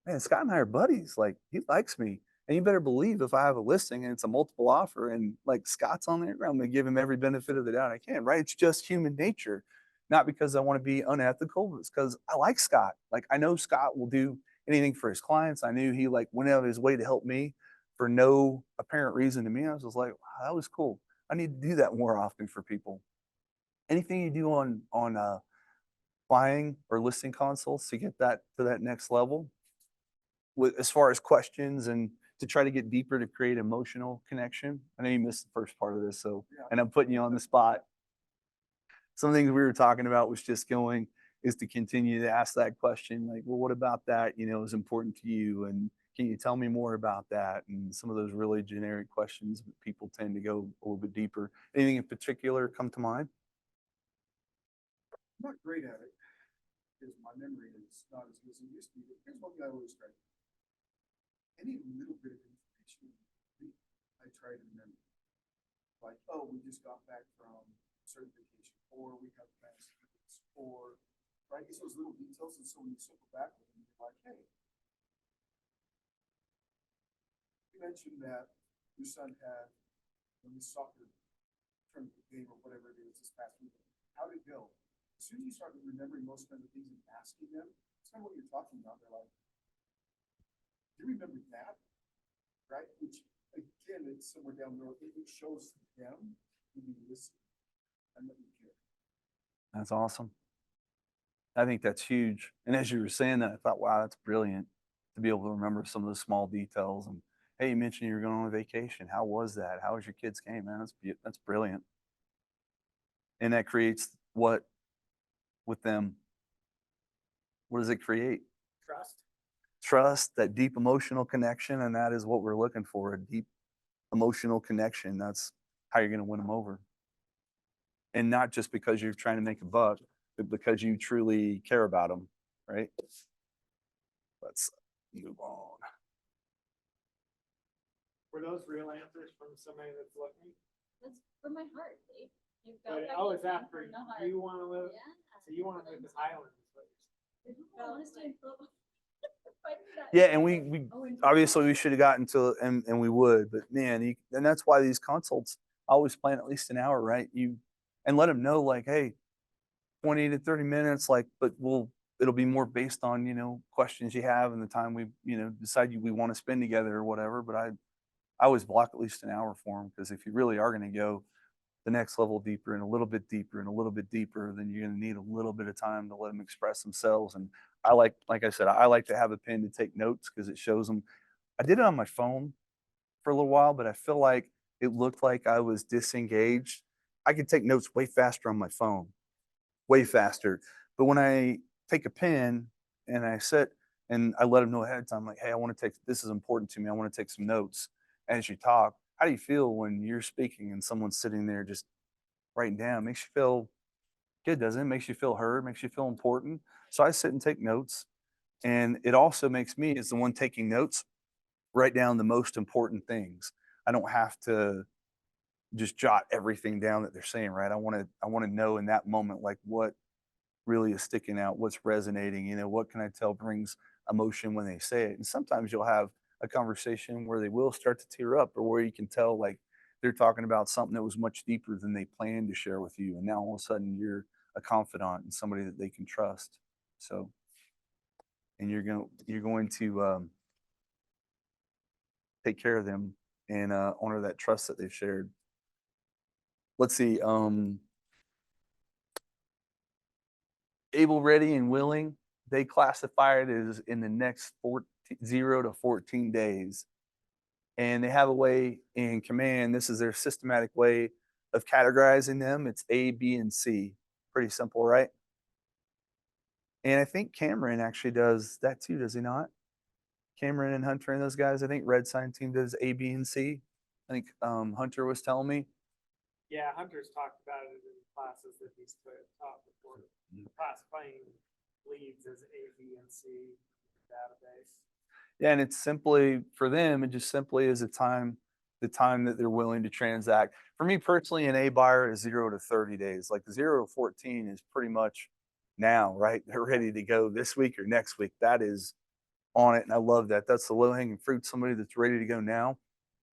man, Scott and I are buddies. Like, he likes me. And you better believe if I have a listing and it's a multiple offer and like Scott's on there, I'm going to give him every benefit of the doubt I can, right? It's just human nature. Not because I want to be unethical, but it's because I like Scott. Like, I know Scott will do anything for his clients. I knew he like went out of his way to help me for no apparent reason to me. I was just like, wow, that was cool. I need to do that more often for people. Anything you do on buying or listing consults to get that to that next level, as far as questions and to try to get deeper to create emotional connection? I know you missed the first part of this, so and I'm putting you on the spot. Some things we were talking about was just going is to continue to ask that question, like, well, what about that? Is important to you, and can you tell me more about that? And some of those really generic questions, but people tend to go a little bit deeper. Anything in particular come to mind? I'm not great at it because my memory is not as good as it used to be. But here's one thing I always try to do. Any little bit of information I try to remember. Like, oh, we just got back from certification, or we have plans to do this, or right? It's those little details, and so when you circle back with them, you're like, hey, you mentioned that your son had this soccer tournament game or whatever it is this past weekend. How'd it go? As soon as you start remembering most of the things and asking them, it's kind of what you're talking about. They're like, you remember that? Right? Which again, it's somewhere down the road. It shows them who you listen and that you care. That's awesome. I think that's huge. And as you were saying that, I thought, wow, that's brilliant to be able to remember some of the small details. And hey, you mentioned you were going on a vacation. How was that? How was your kids' game, man? That's brilliant. And that creates what with them? What does it create? Trust. Trust, that deep emotional connection, and that is what we're looking for, a deep emotional connection. That's how you're going to win them over. And not just because you're trying to make a buck, but because you truly care about them, right? Let's move on. Were those real answers from somebody that's looking? That's from my heart, Dave. You've got But, that oh, is came that for from the heart. you wanna live, Yeah. so you wanna live in Highlands? is what you're saying. I wanna stay in Florida. If I do that- Yeah, and we Oh, in obviously we Florida. should have gotten to, and we would, but man, and that's why these consults I always plan at least an hour, right? And let them know like, hey, 20 to 30 minutes, like, but it'll be more based on, questions you have and the time we, decide we want to spend together or whatever. But I always block at least an hour for them, because if you really are going to go the next level deeper and a little bit deeper and a little bit deeper, then you're going to need a little bit of time to let them express themselves. And like I said, I like to have a pen to take notes because it shows them. I did it on my phone for a little while, but I feel like it looked like I was disengaged. I could take notes way faster on my phone, way faster. But when I take a pen and I sit and I let them know ahead of time, like, hey, this is important to me. I want to take some notes as you talk. How do you feel when you're speaking and someone's sitting there just writing down? It makes you feel good, doesn't it? It makes you feel heard, makes you feel important. So I sit and take notes. And it also makes me, as the one taking notes, write down the most important things. I don't have to just jot everything down that they're saying, right? I want to know in that moment, like, what really is sticking out, what's resonating, what can I tell brings emotion when they say it. And sometimes you'll have a conversation where they will start to tear up, or where you can tell like they're talking about something that was much deeper than they planned to share with you. And now all of a sudden you're a confidant and somebody that they can trust. So, and you're going to take care of them and honor that trust that they've shared. Let's see. Able, ready, and willing, they classify it as in the next 0 to 14 days. And they have a way in Kammon. This is their systematic way of categorizing them. It's A, B, and C. Pretty simple, right? And I think Cameron actually does that too, does he not? Cameron and Hunter and those guys. I think Red Sign team does A, B, and C. I think Hunter was telling me. Yeah, Hunter's talked about it in classes that he's taught before, classifying leads as A, B, and C database. Yeah, and it's simply for them, it just simply is the time that they're willing to transact. For me personally, an A buyer is 0 to 30 days. Like 0 to 14 is pretty much now, right? They're ready to go this week or next week. That is on it. And I love that. That's the low hanging fruit, somebody that's ready to go now.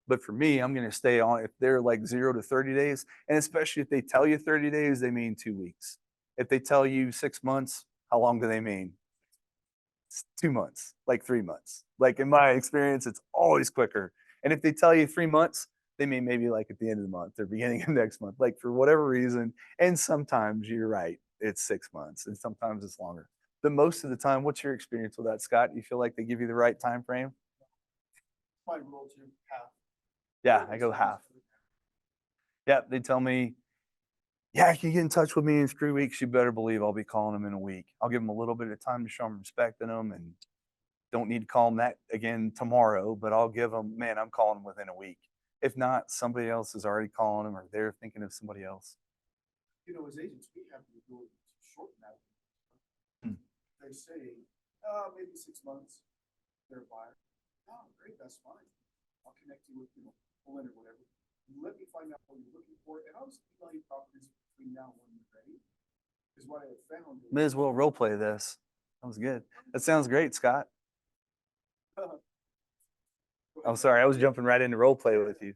But for me, I'm going to stay on if they're like 0 to 30 days. And especially if they tell you 30 days, they mean 2 weeks. If they tell you 6 months, how long do they mean? 2 months, like 3 months. Like in my experience, it's always quicker. And if they tell you 3 months, they mean maybe like at the end of the month or beginning of next month, like for whatever reason. And sometimes you're right, it's 6 months, and sometimes it's longer. But most of the time, what's your experience with that, Scott? Do you feel like they give you the right time frame? My rule to half. Yeah, I go half. Yeah, they tell me, yeah, if you get in touch with me in 3 weeks, you better believe I'll be calling them in a week. I'll give them a little bit of time to show them respect in them, and don't need to call them that again tomorrow, but I'll give them, man, I'm calling them within a week. If not, somebody else is already calling them, or they're thinking of somebody else. As agents, we have the ability to shorten that. Hmm. They say, maybe 6 months, they're a buyer. Oh, great, that's fine. I'll connect you with, Lynn or whatever. Let me find out what you're looking for, and I'll just email you properties between now and when you're ready. Is what I have found. May as well role play this. That was good. That sounds great, Scott. I'm sorry, I was jumping right into role play with you.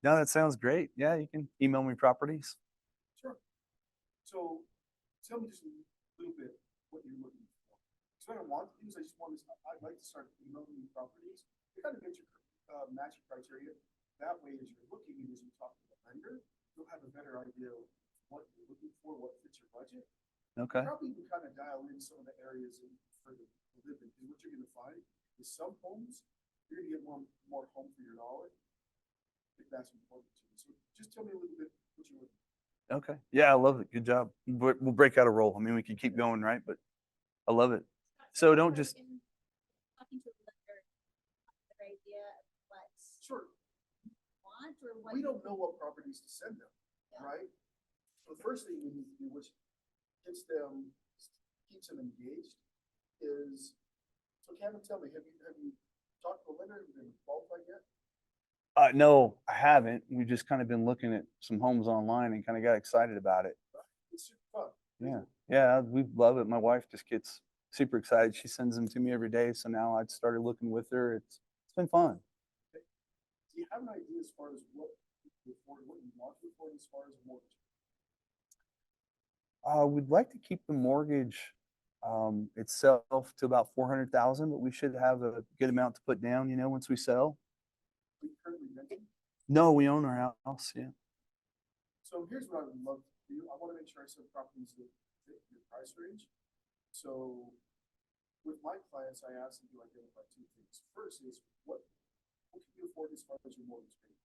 No, that sounds great. Yeah, you can email me properties. Sure. So tell me just a little bit what you're looking for. So what I want to do is I just want to, I'd like to start emailing you properties. You kind of get your match your criteria. That way, as you're looking and as you talk to the vendor, you'll have a better idea of what you're looking for, what fits your budget. Okay. Probably even kind of dial in some of the areas for the living. Because what you're going to find is some homes, you're going to get more home for your dollar. I think that's important to you. So just tell me a little bit what you're looking for. Okay. Yeah, I love it. Good job. We'll break out a roll. I mean, we can keep going, right? But I love it. So don't just. Talking to the lender, the idea of what Sure. you want or what. We you- don't know what properties to send them, Yeah. right? So the first thing we need to do, which keeps them engaged, is, so Kammon, tell me, have you talked to the lender, have you been qualified yet? No, I haven't. We've just kind of been looking at some homes online and kind of got excited about it. It's super fun. Yeah. Yeah, we love it. My wife just gets super excited. She sends them to me every day. So now I started looking with her. It's been fun. Do you have an idea as far as what you afford, what you want to afford as far as a mortgage? We'd like to keep the mortgage itself to about 400,000, but we should have a good amount to put down, once we sell. Are you currently renting? No, we own our house. Yeah. So here's what I would love to do. I want to make sure I sell properties that fit your price range. So with my clients, I ask them to identify two things. First is what can you afford as far as your mortgage payment?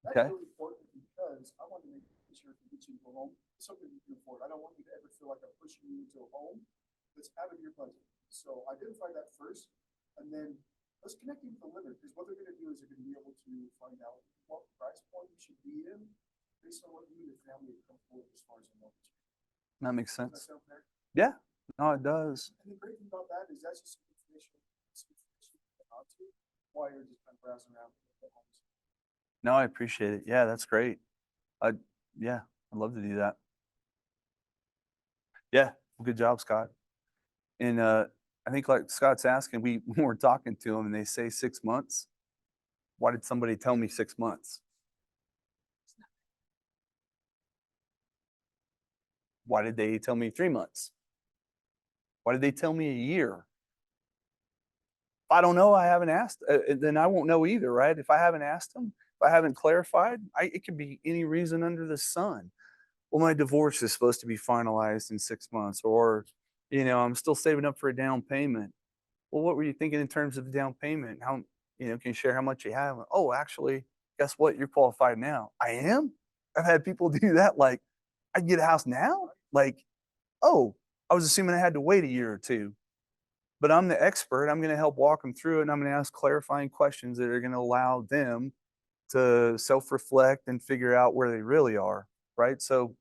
That's Okay. really important because I want to make sure if you get you into a home, it's something you can afford. I don't want you to ever feel like I'm pushing you into a home that's out of your budget. So identify that first, and then let's connect you with the lender, because what they're going to do is they're going to be able to find out what price point you should be in based on what you and your family are comfortable with as far as a mortgage. That makes Does that sense. sound fair? Yeah. No, it does. And the great thing about that is that's just some information you can get onto while you're just kind of browsing around the homes. No, I appreciate it. Yeah, that's great. Yeah, I'd love to do that. Yeah, good job, Scott. And I think like Scott's asking, we were talking to him and they say 6 months. Why did somebody tell me 6 months? Why did they tell me 3 months? Why did they tell me a year? If I don't know, I haven't asked, then I won't know either, right? If I haven't asked them, if I haven't clarified, it could be any reason under the sun. Well, my divorce is supposed to be finalized in 6 months, or, I'm still saving up for a down payment. Well, what were you thinking in terms of the down payment? How, can you share how much you have? Oh, actually, guess what? You're qualified now. I am. I've had people do that. Like, I can get a house now. Like, oh, I was assuming I had to wait a year or two, but I'm the expert. I'm going to help walk them through it. And I'm going to ask clarifying questions that are going to allow them to self-reflect and figure out where they really are. Right. So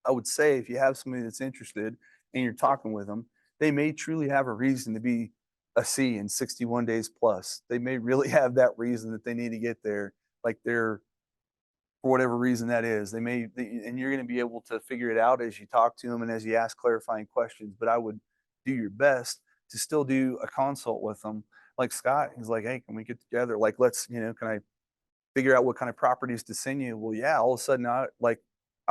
I would say if you have somebody that's interested and you're talking with them, they may truly have a reason to be a C in 61 days plus. They may really have that reason that they need to get there. Like they're, for whatever reason that is, and you're going to be able to figure it out as you talk to them and as you ask clarifying questions. But I would do your best to still do a consult with them. Like Scott, he's like, hey, can we get together? Like, let's, can I figure out what kind of properties to send you? Well, yeah, all of a sudden I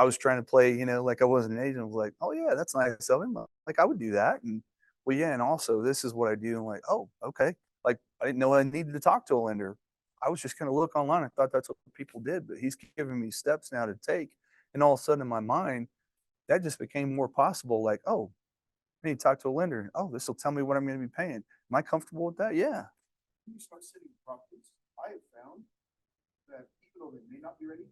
was trying to play, like I wasn't an agent. I was like, oh yeah, that's nice of him. Like I would do that. And well, yeah. And also this is what I do. I'm like, oh, okay. Like I didn't know I needed to talk to a lender. I was just going to look online. I thought that's what people did, but he's giving me steps now to take. And all of a sudden in my mind, that just became more possible. Like, oh, I need to talk to a lender. Oh, this will tell me what I'm going to be paying. Am I comfortable with that? Yeah. When you start sitting properties, I have found that even though they may not be ready,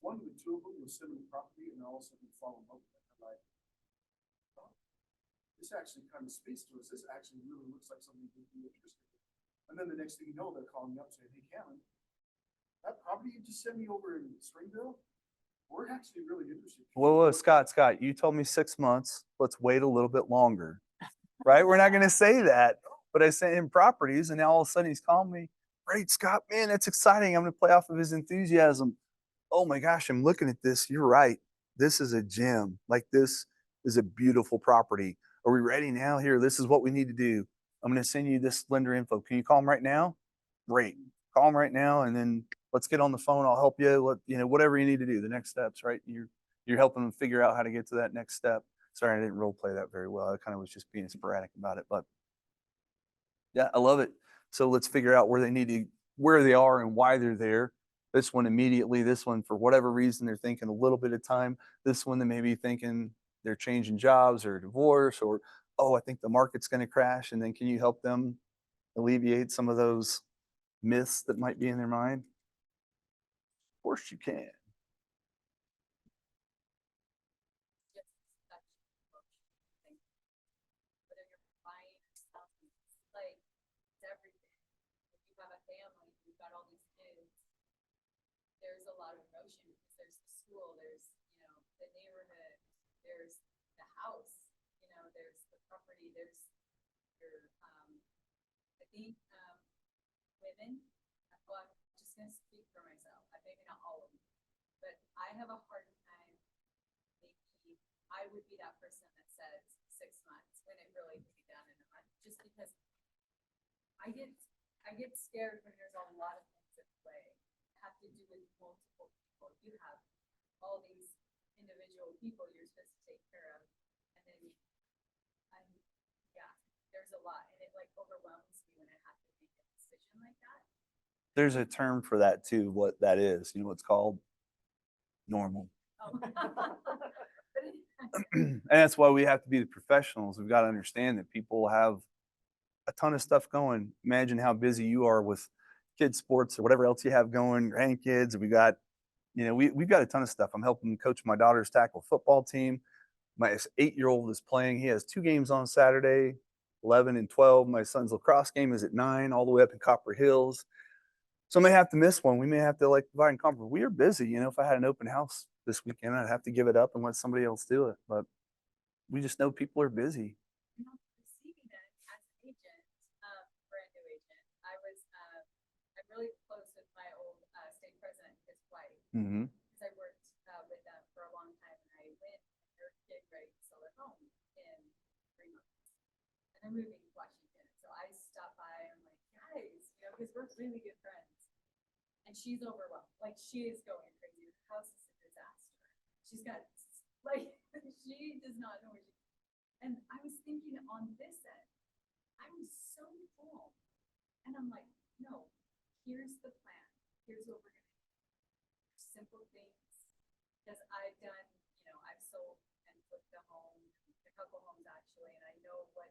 one of the two of them will send me the property and all of a sudden fall in love with it. I'm like, oh, this actually kind of speaks to us. This actually really looks like something you'd be interested in. And then the next thing you know, they're calling me up saying, hey, Kammon, that property you just sent me over in Springville, we're actually really interested. Whoa, Scott, you told me 6 months. Let's wait a little bit longer. Right? We're not going to say that, but I sent him properties and now all of a sudden he's calling me. Great, Scott, man, that's exciting. I'm going to play off of his enthusiasm. Oh my gosh, I'm looking at this. You're right. This is a gem. Like this is a beautiful property. Are we ready now? Here, this is what we need to do. I'm going to send you this lender info. Can you call him right now? Great. Call him right now. And then let's get on the phone. I'll help you. Whatever you need to do, the next steps, right? You're helping them figure out how to get to that next step. Sorry, I didn't role play that very well. I kind of was just being sporadic about it, but yeah, I love it. So let's figure out where they are and why they're there. This one immediately, this one for whatever reason they're thinking a little bit of time. This one they may be thinking they're changing jobs or divorce, or oh, I think the market's going to crash. And then can you help them alleviate some of those myths that might be in their mind? Of course you can. Just such emotional thing. Whether you're buying or selling, it's like, it's everything. If you have a family, you've got all these kids, there's a lot of emotion because there's the school, there's, the neighborhood, there's the house, there's the property, there's your, I think, women, well, I'm just gonna speak for myself, maybe not all of them, but I have a hard time, maybe, I would be that person that says 6 months when it really could be done in a month, just because I get scared when there's a lot of things at play, have to do with multiple people. You have all these individual people you're supposed to take care of, and then yeah, there's a lot, and it like overwhelms me when I have to make a decision like that. There's a term for that too, what that is. You know what's called? Normal. Oh. And that's why we have to be the professionals. We've got to understand that people have a ton of stuff going. Imagine how busy you are with kids sports or whatever else you have going, grandkids. We got, we've got a ton of stuff. I'm helping coach my daughter's tackle football team. My 8-year-old is playing. He has 2 games on Saturday, 11 and 12. My son's lacrosse game is at 9, all the way up in Copper Hills. So I may have to miss one. We may have to divide and conquer. We are busy. If I had an open house this weekend, I'd have to give it up and let somebody else do it. But we just know people are busy. Receiving it as an agent, brand new agent, I'm really close with my old state president, his wife, Mm-hmm. because I worked with them for a long time, and I went and they're getting ready to sell their home in 3 months, and they're moving to Washington. So I stopped by and I'm like, guys, because we're really good friends, and she's overwhelmed, like she is going crazy. The house is a disaster. She's got she does not know where she. And I was thinking on this end, I was so full. And I'm like, no, here's the plan. Here's what we're going to do. Simple things. Because I've done, I've sold and flipped a home, a couple homes actually, and I know what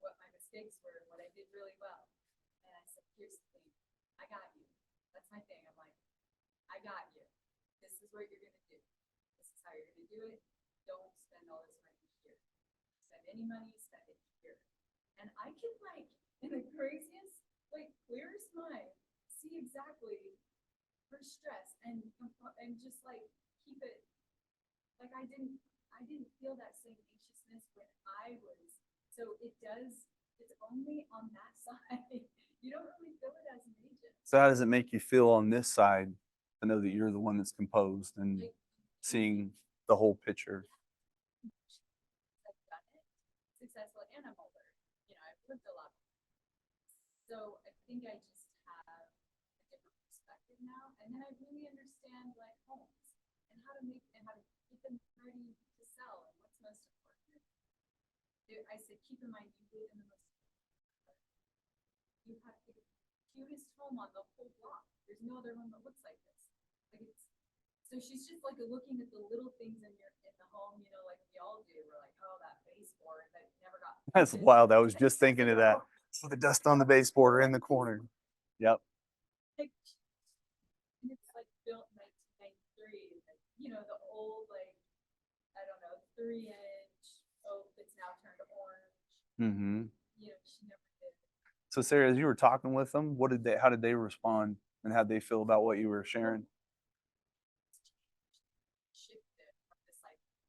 my mistakes were and what I did really well. And I said, here's the thing. I got you. That's my thing. I'm like, I got you. This is what you're going to do. This is how you're going to do it. Don't spend all this money here. Spend any money, spend it here. And I can in the craziest, clearest mind, see exactly her stress and just keep it, I didn't feel that same anxiousness when I was, so it's only on that side. You don't really feel it as an agent. So how does it make you feel on this side to know that you're the one that's composed and seeing the whole picture? I've done it successful, and I'm older. I've lived a lot. So I think I just have a different perspective now, and then I really understand homes and how to keep them ready to sell and what's most important. I said, keep in mind you live in the most. You have the cutest home on the whole block. There's no other home that looks like this. So she's just looking at the little things in the home, like we all do. We're like, oh, that baseboard that never got. That's wild. I was just thinking of that. The dust on the baseboard or in the corner. Yep. And it's built in 1993. The old I don't know 3-inch oak that's now turned orange. Mm-hmm. She never did. So Sarah, as you were talking with them, how did they respond, and how did they feel about what you were sharing? Shifted from this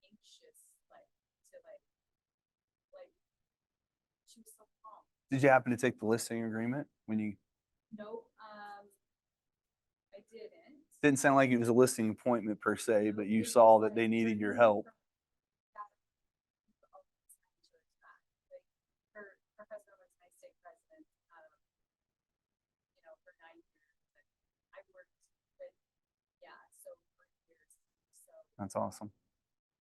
anxious to she was so calm. Did you happen to take the listing agreement when you? No, I didn't. Didn't sound like it was a listing appointment per se, but you saw that they needed your help. Her husband was my state president, for 9 years. I worked That's awesome.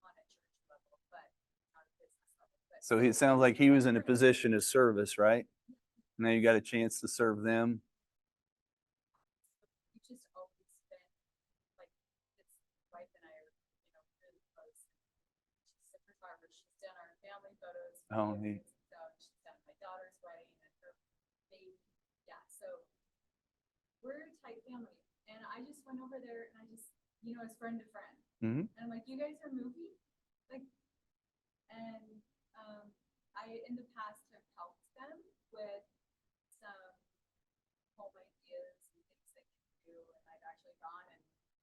on a church level, but not a business level. But So it sounds like he was in a position of service, right? Now you got a chance to serve them. we just always been like his wife and I are, really close. She's a photographer. She's done our family photos. Oh, videos, neat. so she's done my daughter's wedding and her baby. Yeah, so we're a tight family. And I just went over there and I just, as friend to friend. Mhm. And I'm like, you guys are moving? Like, and I in the past have helped them with some home ideas and things they can do. And I've actually gone and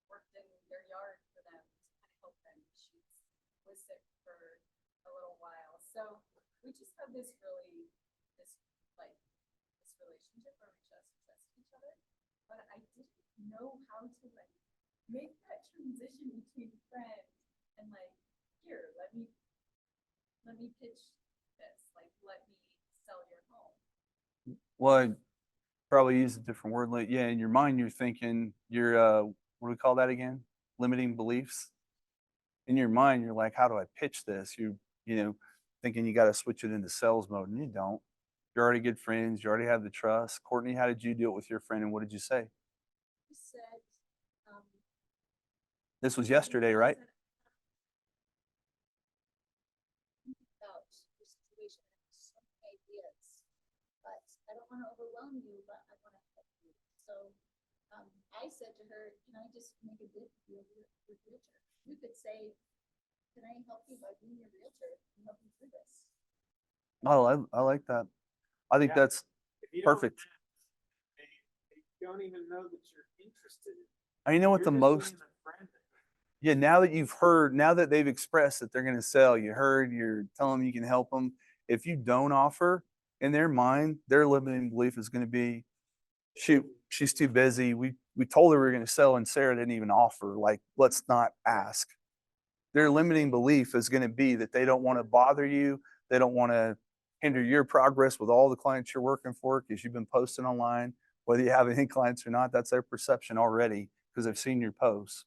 worked in their yard for them to kind of help them. She was sick for a little while. So we just have this relationship where we just trust each other. But I didn't know how to like make that transition between friend and like, here, let me pitch this. Like, let me sell your home. Well, I probably use a different word. Like, yeah, in your mind, you're thinking what do we call that again? Limiting beliefs. In your mind, you're like, how do I pitch this? Thinking you got to switch it into sales mode, and you don't. You're already good friends. You already have the trust. Courtney, how did you do it with your friend, and what did you say? You said, This was yesterday, right? about your situation, I have so many ideas, but I don't want to overwhelm you, but I want to help you. So I said to her, can I just make a bid for your realtor? You could say, can I help you by being your realtor and help you through this? Oh, I like that. I think Yeah. that's If you don't perfect. ask, they don't even know that you're interested in. I know what You're the just most. being a friend. Yeah, now that they've expressed that they're going to sell, you're telling them you can help them. If you don't offer, in their mind, their limiting belief is going to be, shoot, she's too busy. We told her we were going to sell, and Sarah didn't even offer. Like, let's not ask. Their limiting belief is going to be that they don't want to bother you. They don't want to hinder your progress with all the clients you're working for because you've been posting online. Whether you have any clients or not, that's their perception already because they've seen your posts.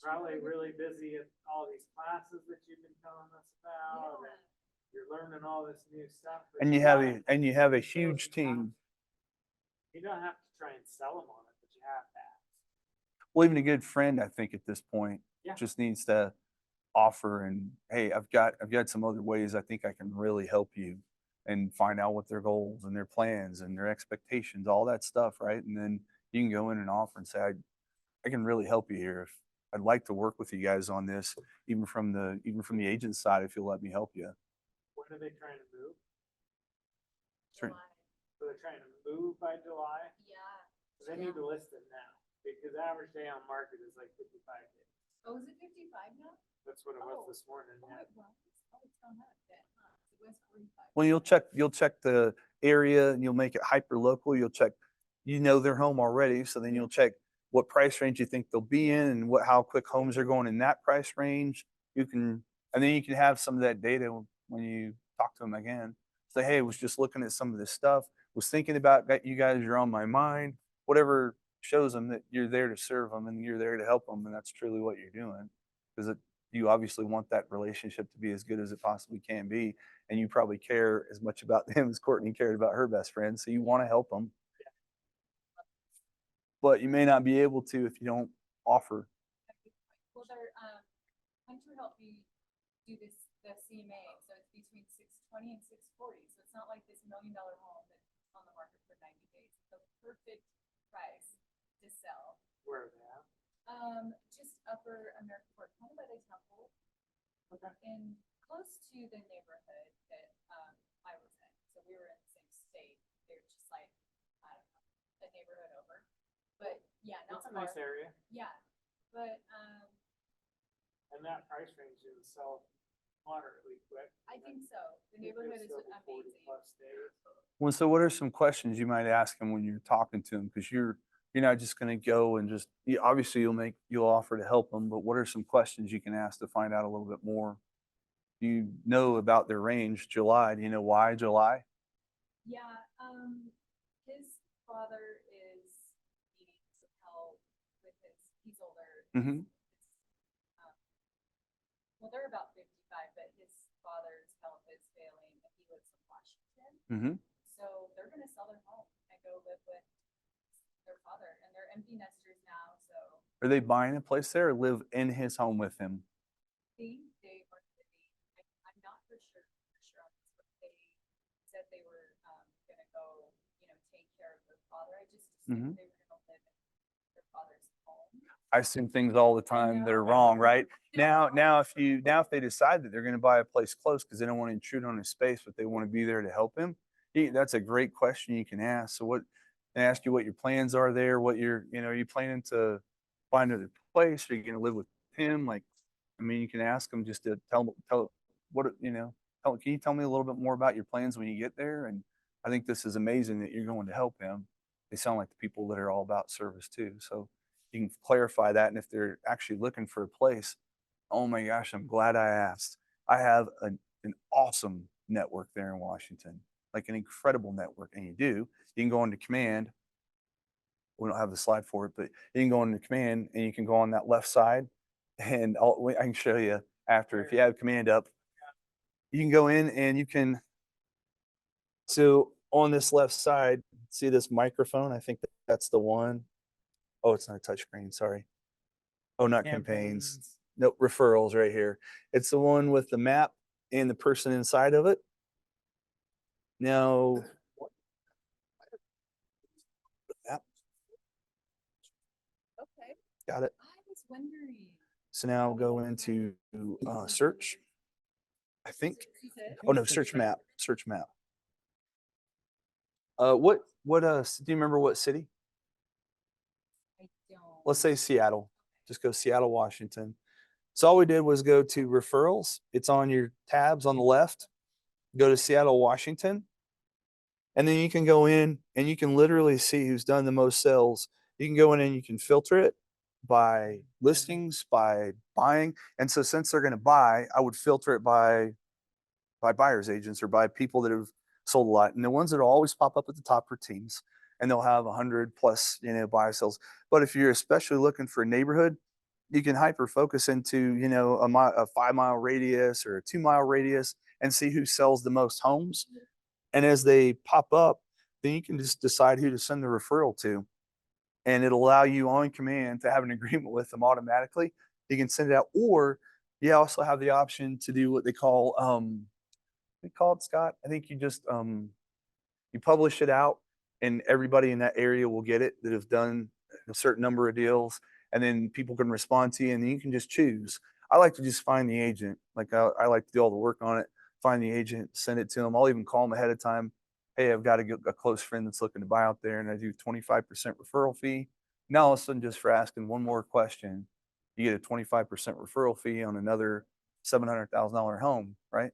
Probably really busy at all these classes that you've been telling us about, and you're learning all this new stuff. but And you have a huge team. You don't have to try and sell them on it, but you have to ask. Well, even a good friend, I think at this point, Yeah. just needs to offer and, hey, I've got some other ways I think I can really help you, and find out what their goals and their plans and their expectations, all that stuff, right? And then you can go in and offer and say, I can really help you here. If I'd like to work with you guys on this, even from the agent side, if you'll let me help you. When are they trying to move? Sure. July. So they're trying to move by July? Yeah. So they need to list it now, because average day on market is like 55 days. Oh, is it 55 now? That's what it was Oh. this morning, Oh, yeah. it was. Oh, it's gone up then, huh? It was 45. Well, you'll check the area and you'll make it hyper local. You'll check, their home already. So then you'll check what price range you think they'll be in and how quick homes are going in that price range. And then you can have some of that data when you talk to them again. Say, hey, I was just looking at some of this stuff, was thinking about that. You guys are on my mind, whatever shows them that you're there to serve them and you're there to help them. And that's truly what you're doing, because you obviously want that relationship to be as good as it possibly can be. And you probably care as much about them as Courtney cared about her best friend. So you want to help them, but you may not be able to if you don't offer. Well, they're Hunter helped me do the CMA, so it's between 620 and 640. So it's not like this $1 million home that's on the market for 90 days. It's the perfect price to sell. Where are they at? Just upper American Fork, kind of by the temple, Okay. and close to the neighborhood that I was in. So we were in the same state. They're just like, I don't know, a neighborhood over. But yeah, not That's a far. nice area, Yeah, but and that price range is sell moderately quick. I think so. The neighborhood is amazing. 40+ days. Well, so what are some questions you might ask them when you're talking to them? Because you're not just going to go and just, obviously you'll offer to help them, but what are some questions you can ask to find out a little bit more? Do you know about their range, July? Do you know why July? Yeah, his father is needing some help with he's older. Mhm. His well, they're about 55, but his father's health is failing and he lives in Washington. Mm-hmm. So they're gonna sell their home and go live with their father, and they're empty nesters now, so Are they buying a place there or live in his home with him? they are living, I'm not for sure on this, but they said they were gonna go, take care of their father. I just assumed they were gonna live in their father's home. I assume things all the time that are wrong, right? Now if they decide that they're going to buy a place close because they don't want to intrude on his space, but they want to be there to help him, that's a great question you can ask. So and ask you what your plans are there, what are you planning to find another place? Are you going to live with him? Like, I mean, you can ask them just to tell what, can you tell me a little bit more about your plans when you get there? And I think this is amazing that you're going to help him. They sound like the people that are all about service too. So you can clarify that. And if they're actually looking for a place, oh my gosh, I'm glad I asked. I have an awesome network there in Washington, like an incredible network. And you can go into command. We don't have the slide for it, but you can go into command and you can go on that left side. And I can show you after if you have command up. You can go in and you can. So on this left side, see this microphone? I think that's the one. Oh, it's not a touch screen. Sorry. Oh, not campaigns. Nope, referrals right here. It's the one with the map and the person inside of it. Now, map, Okay, got it. I was wondering. So now go into search. I think. Is it? Oh no, search map. Search map. What do you remember what city? I don't. Let's say Seattle. Just go Seattle, Washington. So all we did was go to referrals. It's on your tabs on the left. Go to Seattle, Washington. And then you can go in and you can literally see who's done the most sales. You can go in and you can filter it by listings, by buying. And so since they're going to buy, I would filter it by buyer's agents or by people that have sold a lot. And the ones that will always pop up at the top are teams, and they'll have 100 plus, buy sales. But if you're especially looking for a neighborhood, you can hyper focus into, a 5 mile radius or a 2 mile radius and see who sells the most homes. And as they pop up, then you can just decide who to send the referral to. And it'll allow you on command to have an agreement with them automatically. You can send it out, or you also have the option to do what they call it, Scott. I think you just you publish it out and everybody in that area will get it that have done a certain number of deals, and then people can respond to you and then you can just choose. I like to just find the agent. Like I like to do all the work on it, find the agent, send it to them. I'll even call them ahead of time. Hey, I've got a close friend that's looking to buy out there, and I do 25% referral fee. Now all of a sudden, just for asking one more question, you get a 25% referral fee on another $700,000 home, right?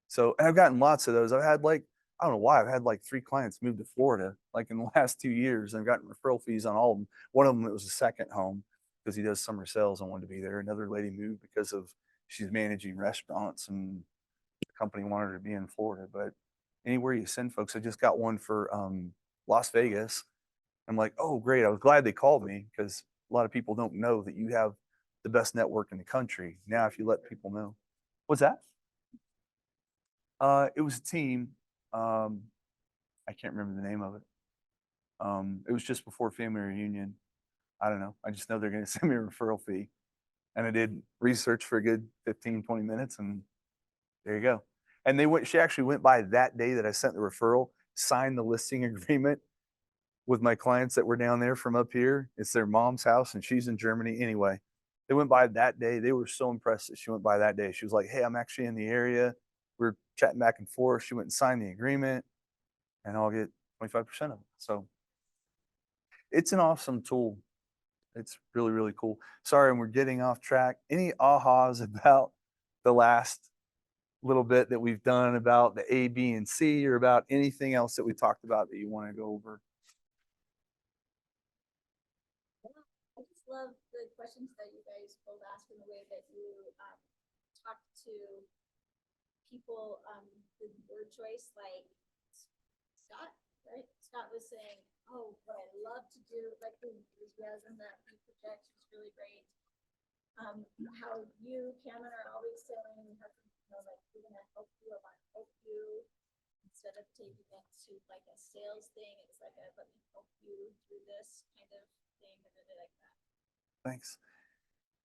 So, and I've gotten lots of those. I've had I don't know why, I've had 3 clients move to Florida, in the last 2 years, and I've gotten referral fees on all of them. One of them, it was a second home because he does summer sales and wanted to be there. Another lady moved because she's managing restaurants and the company wanted her to be in Florida. But anywhere you send folks, I just got one for Las Vegas. I'm like, oh, great. I was glad they called me because a lot of people don't know that you have the best network in the country. Now, if you let people know. What's that? It was a team. I can't remember the name of it. It was just before family reunion. I don't know. I just know they're going to send me a referral fee. And I did research for a good 15, 20 minutes, and there you go. And she actually went by that day that I sent the referral, signed the listing agreement with my clients that were down there from up here. It's their mom's house and she's in Germany anyway. They went by that day. They were so impressed that she went by that day. She was like, hey, I'm actually in the area. We're chatting back and forth. She went and signed the agreement, and I'll get 25% of it. So it's an awesome tool. It's really, really cool. Sorry, we're getting off track. Any ahas about the last little bit that we've done about the A, B, and C, or about anything else that we talked about that you want to go over? I just love the questions that you guys both ask and the way that you talk to people, the word choice, like Scott, right? Scott was saying, oh, what I love to do, like his resin that he projects was really great. how you, Kammon, are always saying, how, like, we're gonna help you, I wanna help you. Instead of taking it to like a sales thing, it's like a, let me help you through this kind of thing, and then like that. Thanks.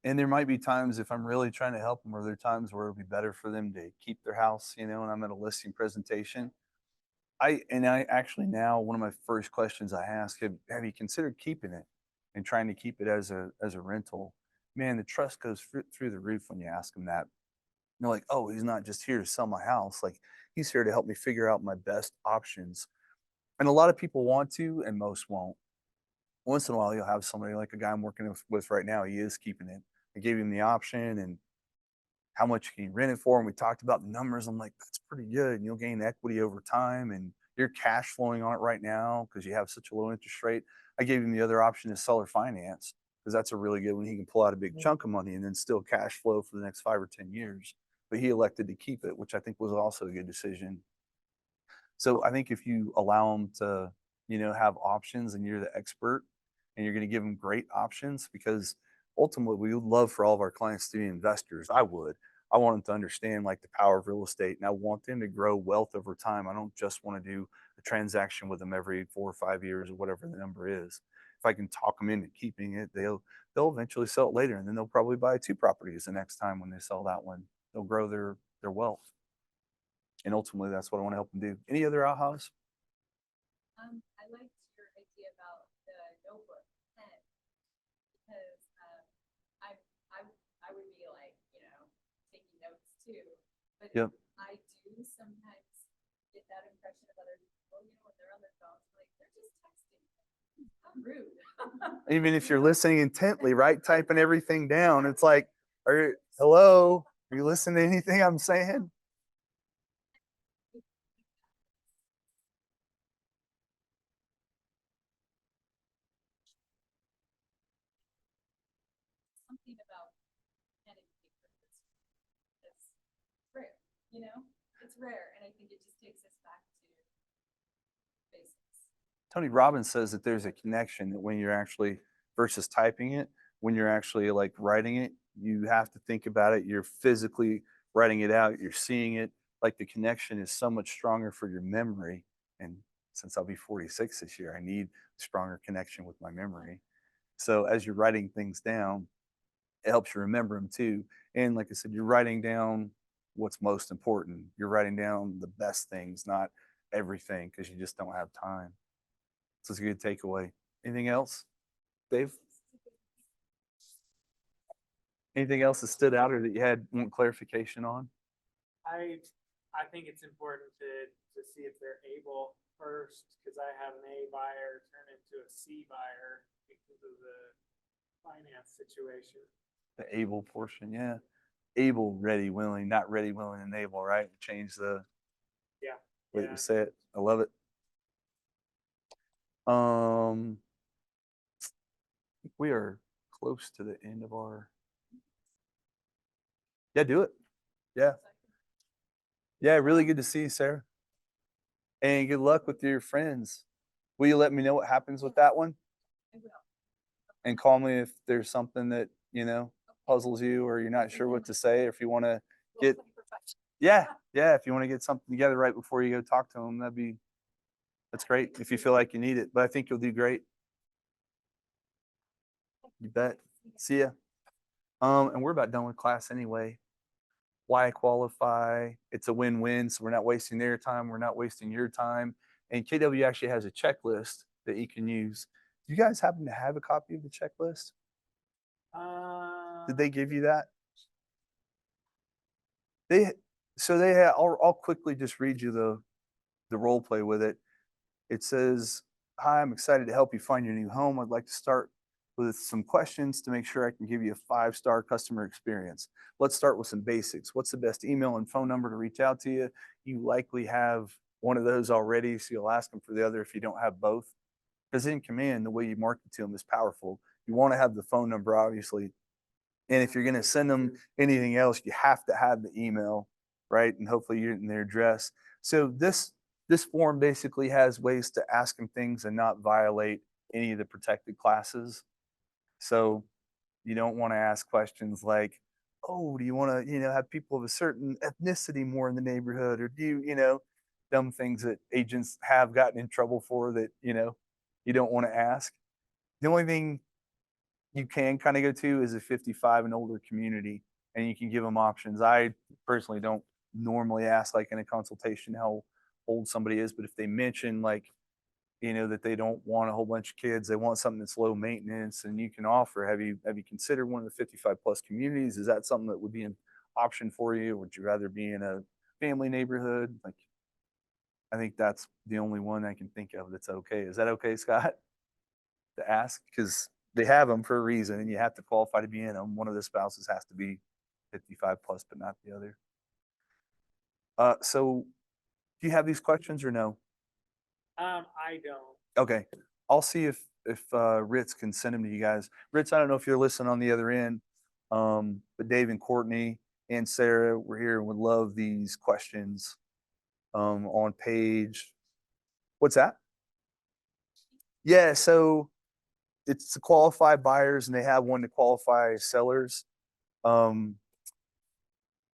And there might be times if I'm really trying to help them, or there are times where it'd be better for them to keep their house, and I'm at a listing presentation. I actually now, one of my first questions I ask, have you considered keeping it and trying to keep it as a rental? Man, the trust goes through the roof when you ask them that. They're like, oh, he's not just here to sell my house. Like, he's here to help me figure out my best options. And a lot of people want to, and most won't. Once in a while, you'll have somebody like a guy I'm working with right now. He is keeping it. I gave him the option, and how much can you rent it for? And we talked about the numbers. I'm like, that's pretty good. And you'll gain equity over time, and you're cash flowing on it right now because you have such a low interest rate. I gave him the other option is seller finance, because that's a really good one. He can pull out a big chunk of money and then still cash flow for the next 5 or 10 years. But he elected to keep it, which I think was also a good decision. So I think if you allow them to, have options, and you're the expert, and you're going to give them great options, because ultimately we would love for all of our clients to be investors. I would. I want them to understand like the power of real estate, and I want them to grow wealth over time. I don't just want to do a transaction with them every 4 or 5 years or whatever the number is. If I can talk them into keeping it, they'll eventually sell it later, and then they'll probably buy 2 properties the next time when they sell that one. They'll grow their wealth. And ultimately, that's what I want to help them do. Any other ahas? I liked your idea about the notebook pen, because, I would be like, taking notes too. But Yep. I do sometimes get that impression of other people, when they're on their phones, like, they're just texting. How rude. Even if you're listening intently, right? Typing everything down. It's like, hello? Are you listening to anything I'm saying? Something about pen and paper that's rare, it's rare, and I think it just takes us back to basics. Tony Robbins says that there's a connection that when you're actually, versus typing it, when you're actually like writing it, you have to think about it. You're physically writing it out. You're seeing it. Like, the connection is so much stronger for your memory. And since I'll be 46 this year, I need a stronger connection with my memory. So as you're writing things down, it helps you remember them too. And like I said, you're writing down what's most important. You're writing down the best things, not everything, because you just don't have time. So it's a good takeaway. Anything else, Dave? Anything else that stood out or that you had want clarification on? I think it's important to see if they're able first, because I had an A buyer turn into a C buyer because of the finance situation. The able portion, yeah. Able, ready, willing, not ready, willing, and able, right? Change the way Yeah. you say it. I love it. I think we are close to the end of our. Yeah, do it. Yeah. Yeah, really good to see you, Sarah. And good luck with your friends. Will you let me know what happens with that one? I will. And call me if there's something that, puzzles you, or you're not sure what to say, or if you want to get, yeah, if you want to get something together right before you go talk to them, that's great if you feel like you need it. But I think you'll do great. You bet. See ya. And we're about done with class anyway. Why qualify? It's a win-win. So we're not wasting their time. We're not wasting your time. And KW actually has a checklist that you can use. Do you guys happen to have a copy of the checklist? Did they give you that? They have. I'll quickly just read you the role play with it. It says, "Hi, I'm excited to help you find your new home. I'd like to start with some questions to make sure I can give you a 5-star customer experience. Let's start with some basics. What's the best email and phone number to reach out to you? You likely have one of those already, so you'll ask them for the other if you don't have both. Because in Kammon, the way you market to them is powerful. You want to have the phone number, obviously. And if you're going to send them anything else, you have to have the email, right? And hopefully you're in their address. So this form basically has ways to ask them things and not violate any of the protected classes. So You don't want to ask questions like, oh, do you want to, have people of a certain ethnicity more in the neighborhood? Or do you, dumb things that agents have gotten in trouble for that, you don't want to ask. The only thing you can kind of go to is a 55 and older community, and you can give them options. I personally don't normally ask, like in a consultation, how old somebody is, but if they mention like, that they don't want a whole bunch of kids, they want something that's low maintenance, and you can offer. Have you considered one of the 55 plus communities? Is that something that would be an option for you? Or would you rather be in a family neighborhood? Like, I think that's the only one I can think of that's okay. Is that okay, Scott, to ask? Because they have them for a reason, and you have to qualify to be in them. One of the spouses has to be 55 plus, but not the other. So, do you have these questions or no? I don't. Okay, I'll see if Ritz can send them to you guys. Ritz, I don't know if you're listening on the other end, but Dave and Courtney and Sarah were here and would love these questions on page. What's that? Yeah, so it's to qualify buyers, and they have one to qualify sellers. Um,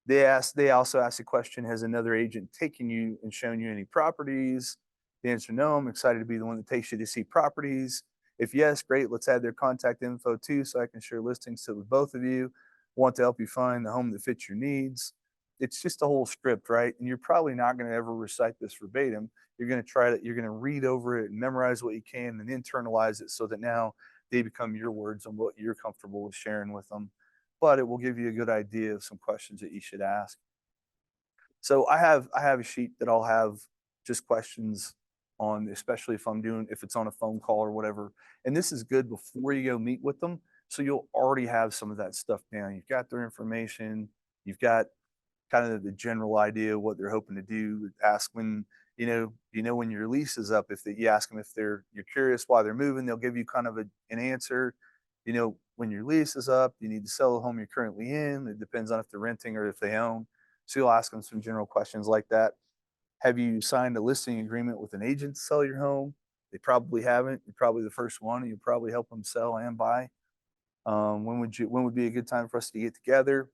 they also asked the question: has another agent taken you and shown you any properties? The answer: no. I'm excited to be the one that takes you to see properties. If yes, great. Let's add their contact info too, so I can share listings to both of you. Want to help you find the home that fits your needs. It's just a whole script, right? And you're probably not going to ever recite this verbatim. You're going to try to, you're going to read over it and memorize what you can and internalize it so that now they become your words on what you're comfortable with sharing with them. But it will give you a good idea of some questions that you should ask. So I have a sheet that I'll have just questions on, especially if it's on a phone call or whatever. And this is good before you go meet with them. So you'll already have some of that stuff down. You've got their information, you've got kind of the general idea of what they're hoping to do. Ask when, when your lease is up. You ask them if you're curious why they're moving, they'll give you kind of an answer. When your lease is up, you need to sell the home you're currently in. It depends on if they're renting or if they own. So you'll ask them some general questions like that. Have you signed a listing agreement with an agent to sell your home? They probably haven't. You're probably the first one, and you'll probably help them sell and buy. When would be a good time for us to get together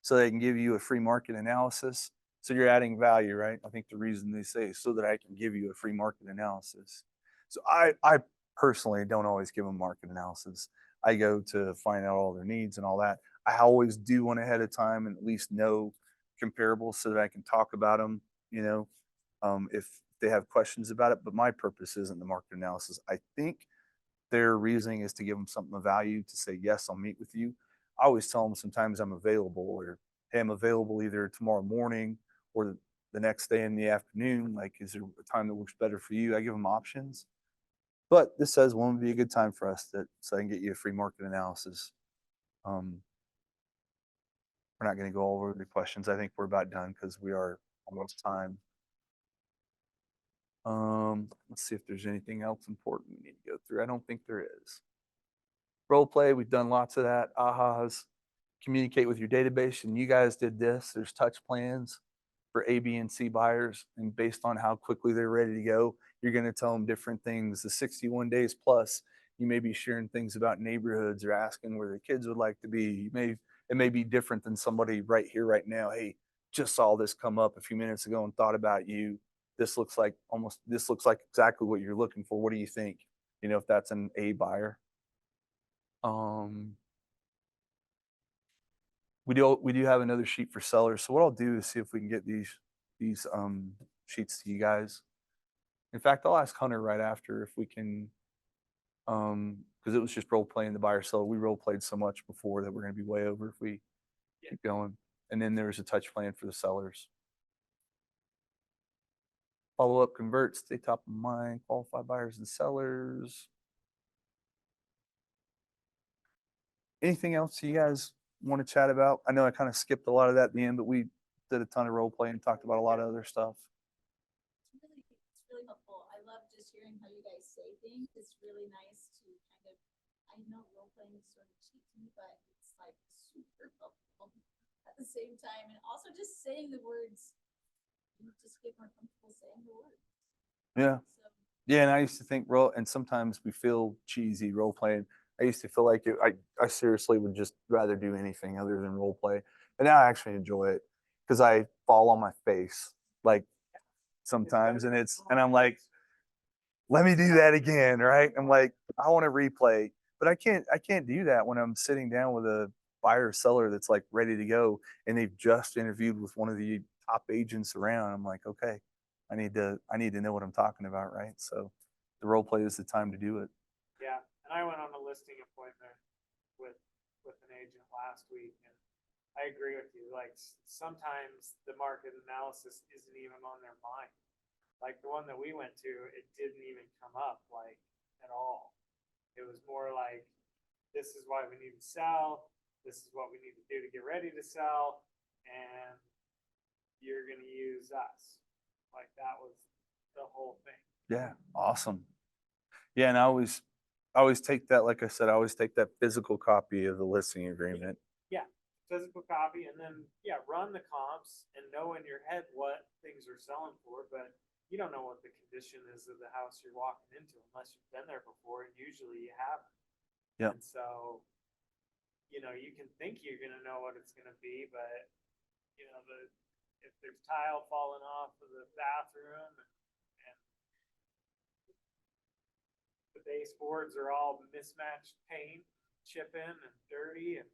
so they can give you a free market analysis? So you're adding value, right? I think the reason they say so that I can give you a free market analysis. So I personally don't always give them market analysis. I go to find out all their needs and all that. I always do one ahead of time and at least know comparables so that I can talk about them, if they have questions about it. But my purpose isn't the market analysis. I think their reasoning is to give them something of value to say, yes, I'll meet with you. I always tell them sometimes I'm available, or hey, I'm available either tomorrow morning or the next day in the afternoon. Like, is there a time that works better for you? I give them options. But this says when would be a good time for us so I can get you a free market analysis. We're not going to go over the questions. I think we're about done because we are almost time. Let's see if there's anything else important we need to go through. I don't think there is. Role play, we've done lots of that. Ahas, communicate with your database, and you guys did this. There's touch plans for A, B, and C buyers, and based on how quickly they're ready to go, you're going to tell them different things. The 61 days plus, you may be sharing things about neighborhoods or asking where the kids would like to be. It may be different than somebody right here, right now. Hey, just saw this come up a few minutes ago and thought about you. This looks like exactly what you're looking for. What do you think? If that's an A buyer. We do have another sheet for sellers. So what I'll do is see if we can get these sheets to you guys. In fact, I'll ask Hunter right after if we can, because it was just role playing the buyer seller. We role played so much before that we're going to be way over if we keep going. And then there's a touch plan for the sellers. Follow up, convert, stay top of mind, qualify buyers and sellers. Anything else you guys want to chat about? I know I kind of skipped a lot of that at the end, but we did a ton of role play and talked about a lot of other stuff. It's really helpful. I love just hearing how you guys say things. It's really nice to kind of, I know role playing is sort of cheap to me, but it's like super helpful at the same time. And also just saying the words, you just get more comfortable saying the words. Yeah. So, Yeah, and I used to think and sometimes we feel cheesy role playing. I used to feel like I seriously would just rather do anything other than role play. And now I actually enjoy it because I fall on my face like sometimes, and I'm like, let me do that again, right? I'm like, I want to replay, but I can't do that when I'm sitting down with a buyer or seller that's like ready to go and they've just interviewed with one of the top agents around. I'm like, okay, I need to know what I'm talking about, right? So the role play is the time to do it. Yeah, and I went on a listing appointment with, with an agent last week, and I agree with you, like, sometimes the market analysis isn't even on their mind. Like the one that we went to, it didn't even come up like at all. It was more like, this is why we need to sell, this is what we need to do to get ready to sell, and you're gonna use us. Like that was the whole thing. Yeah, awesome. Yeah, and I always take that, like I said, I always take that physical copy of the listing agreement. Yeah, physical copy, and then, yeah, run the comps and know in your head what things are selling for, but you don't know what the condition is of the house you're walking into unless you've been there before, and usually you haven't. Yep. And so, you can think you're gonna know what it's gonna be, but, if there's tile falling off of the bathroom and the baseboards are all mismatched paint, chipping and dirty, and,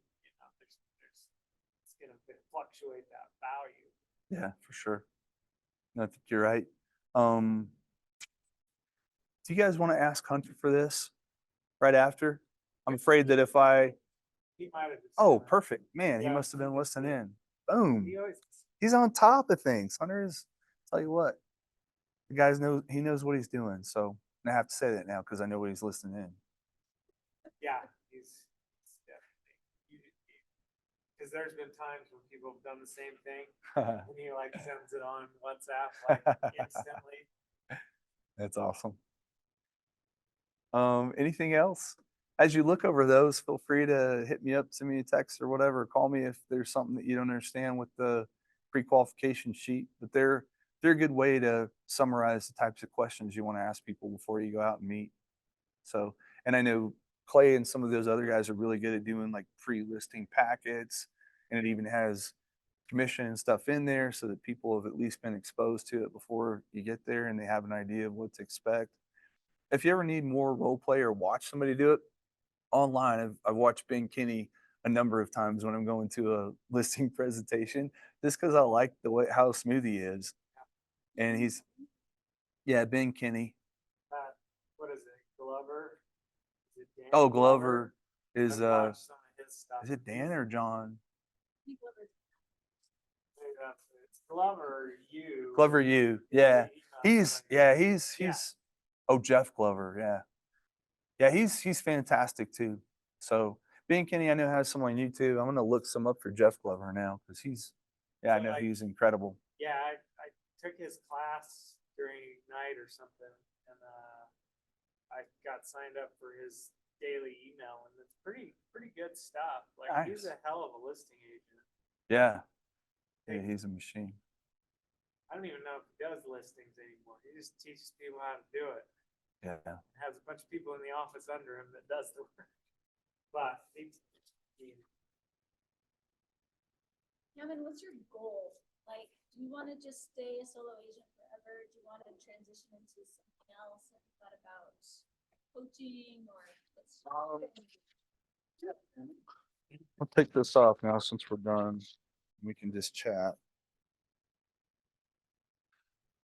it's gonna fluctuate that value. Yeah, for sure. I think you're right. Do you guys want to ask Hunter for this right after? I'm afraid that if I, He might have. oh, perfect, man, he Yeah. must have been listening in. Boom. He always, He's on top of things. Hunter is, tell you what, the guys he knows what he's doing. So and I have to say that now because I know what he's listening in. yeah, he's definitely, because there's been times when people have done the same thing, and he like sends it on WhatsApp like instantly. That's awesome. Anything else? As you look over those, feel free to hit me up, send me a text or whatever, call me if there's something that you don't understand with the pre-qualification sheet. But they're a good way to summarize the types of questions you want to ask people before you go out and meet. So, and I know Clay and some of those other guys are really good at doing like pre-listing packets, and it even has commission and stuff in there so that people have at least been exposed to it before you get there and they have an idea of what to expect. If you ever need more role play or watch somebody do it online, I've watched Ben Kinney a number of times when I'm going to a listing presentation, just because I like the way how smooth he is. And he's, yeah, Ben Kinney. What is it, Glover? Is it Dan Oh, Glover is I've watched some of his stuff. is it Dan or John? Maybe it's Glover or you. Glover, you, yeah. He's Yeah. oh, Jeff Glover, yeah. Yeah, he's fantastic too. So Ben Kinney, I know has some on YouTube. I'm gonna look some up for Jeff Glover now because I So, know like, he's incredible. Yeah, I took his class during Ignite or something, and I got signed up for his daily email, and it's pretty good stuff. Like he's Nice. a hell of a listing agent. Yeah, yeah, he's a machine. I don't even know if he does listings anymore. He just teaches people how to do it. Yeah, Has a bunch of people in the office under him that does the work. But Kammon, what's your goal? Like, do you want to just stay a solo agent forever? Do you want to transition into something else? Have you thought about coaching or what's? I'll take this off now since we're done. We can just chat.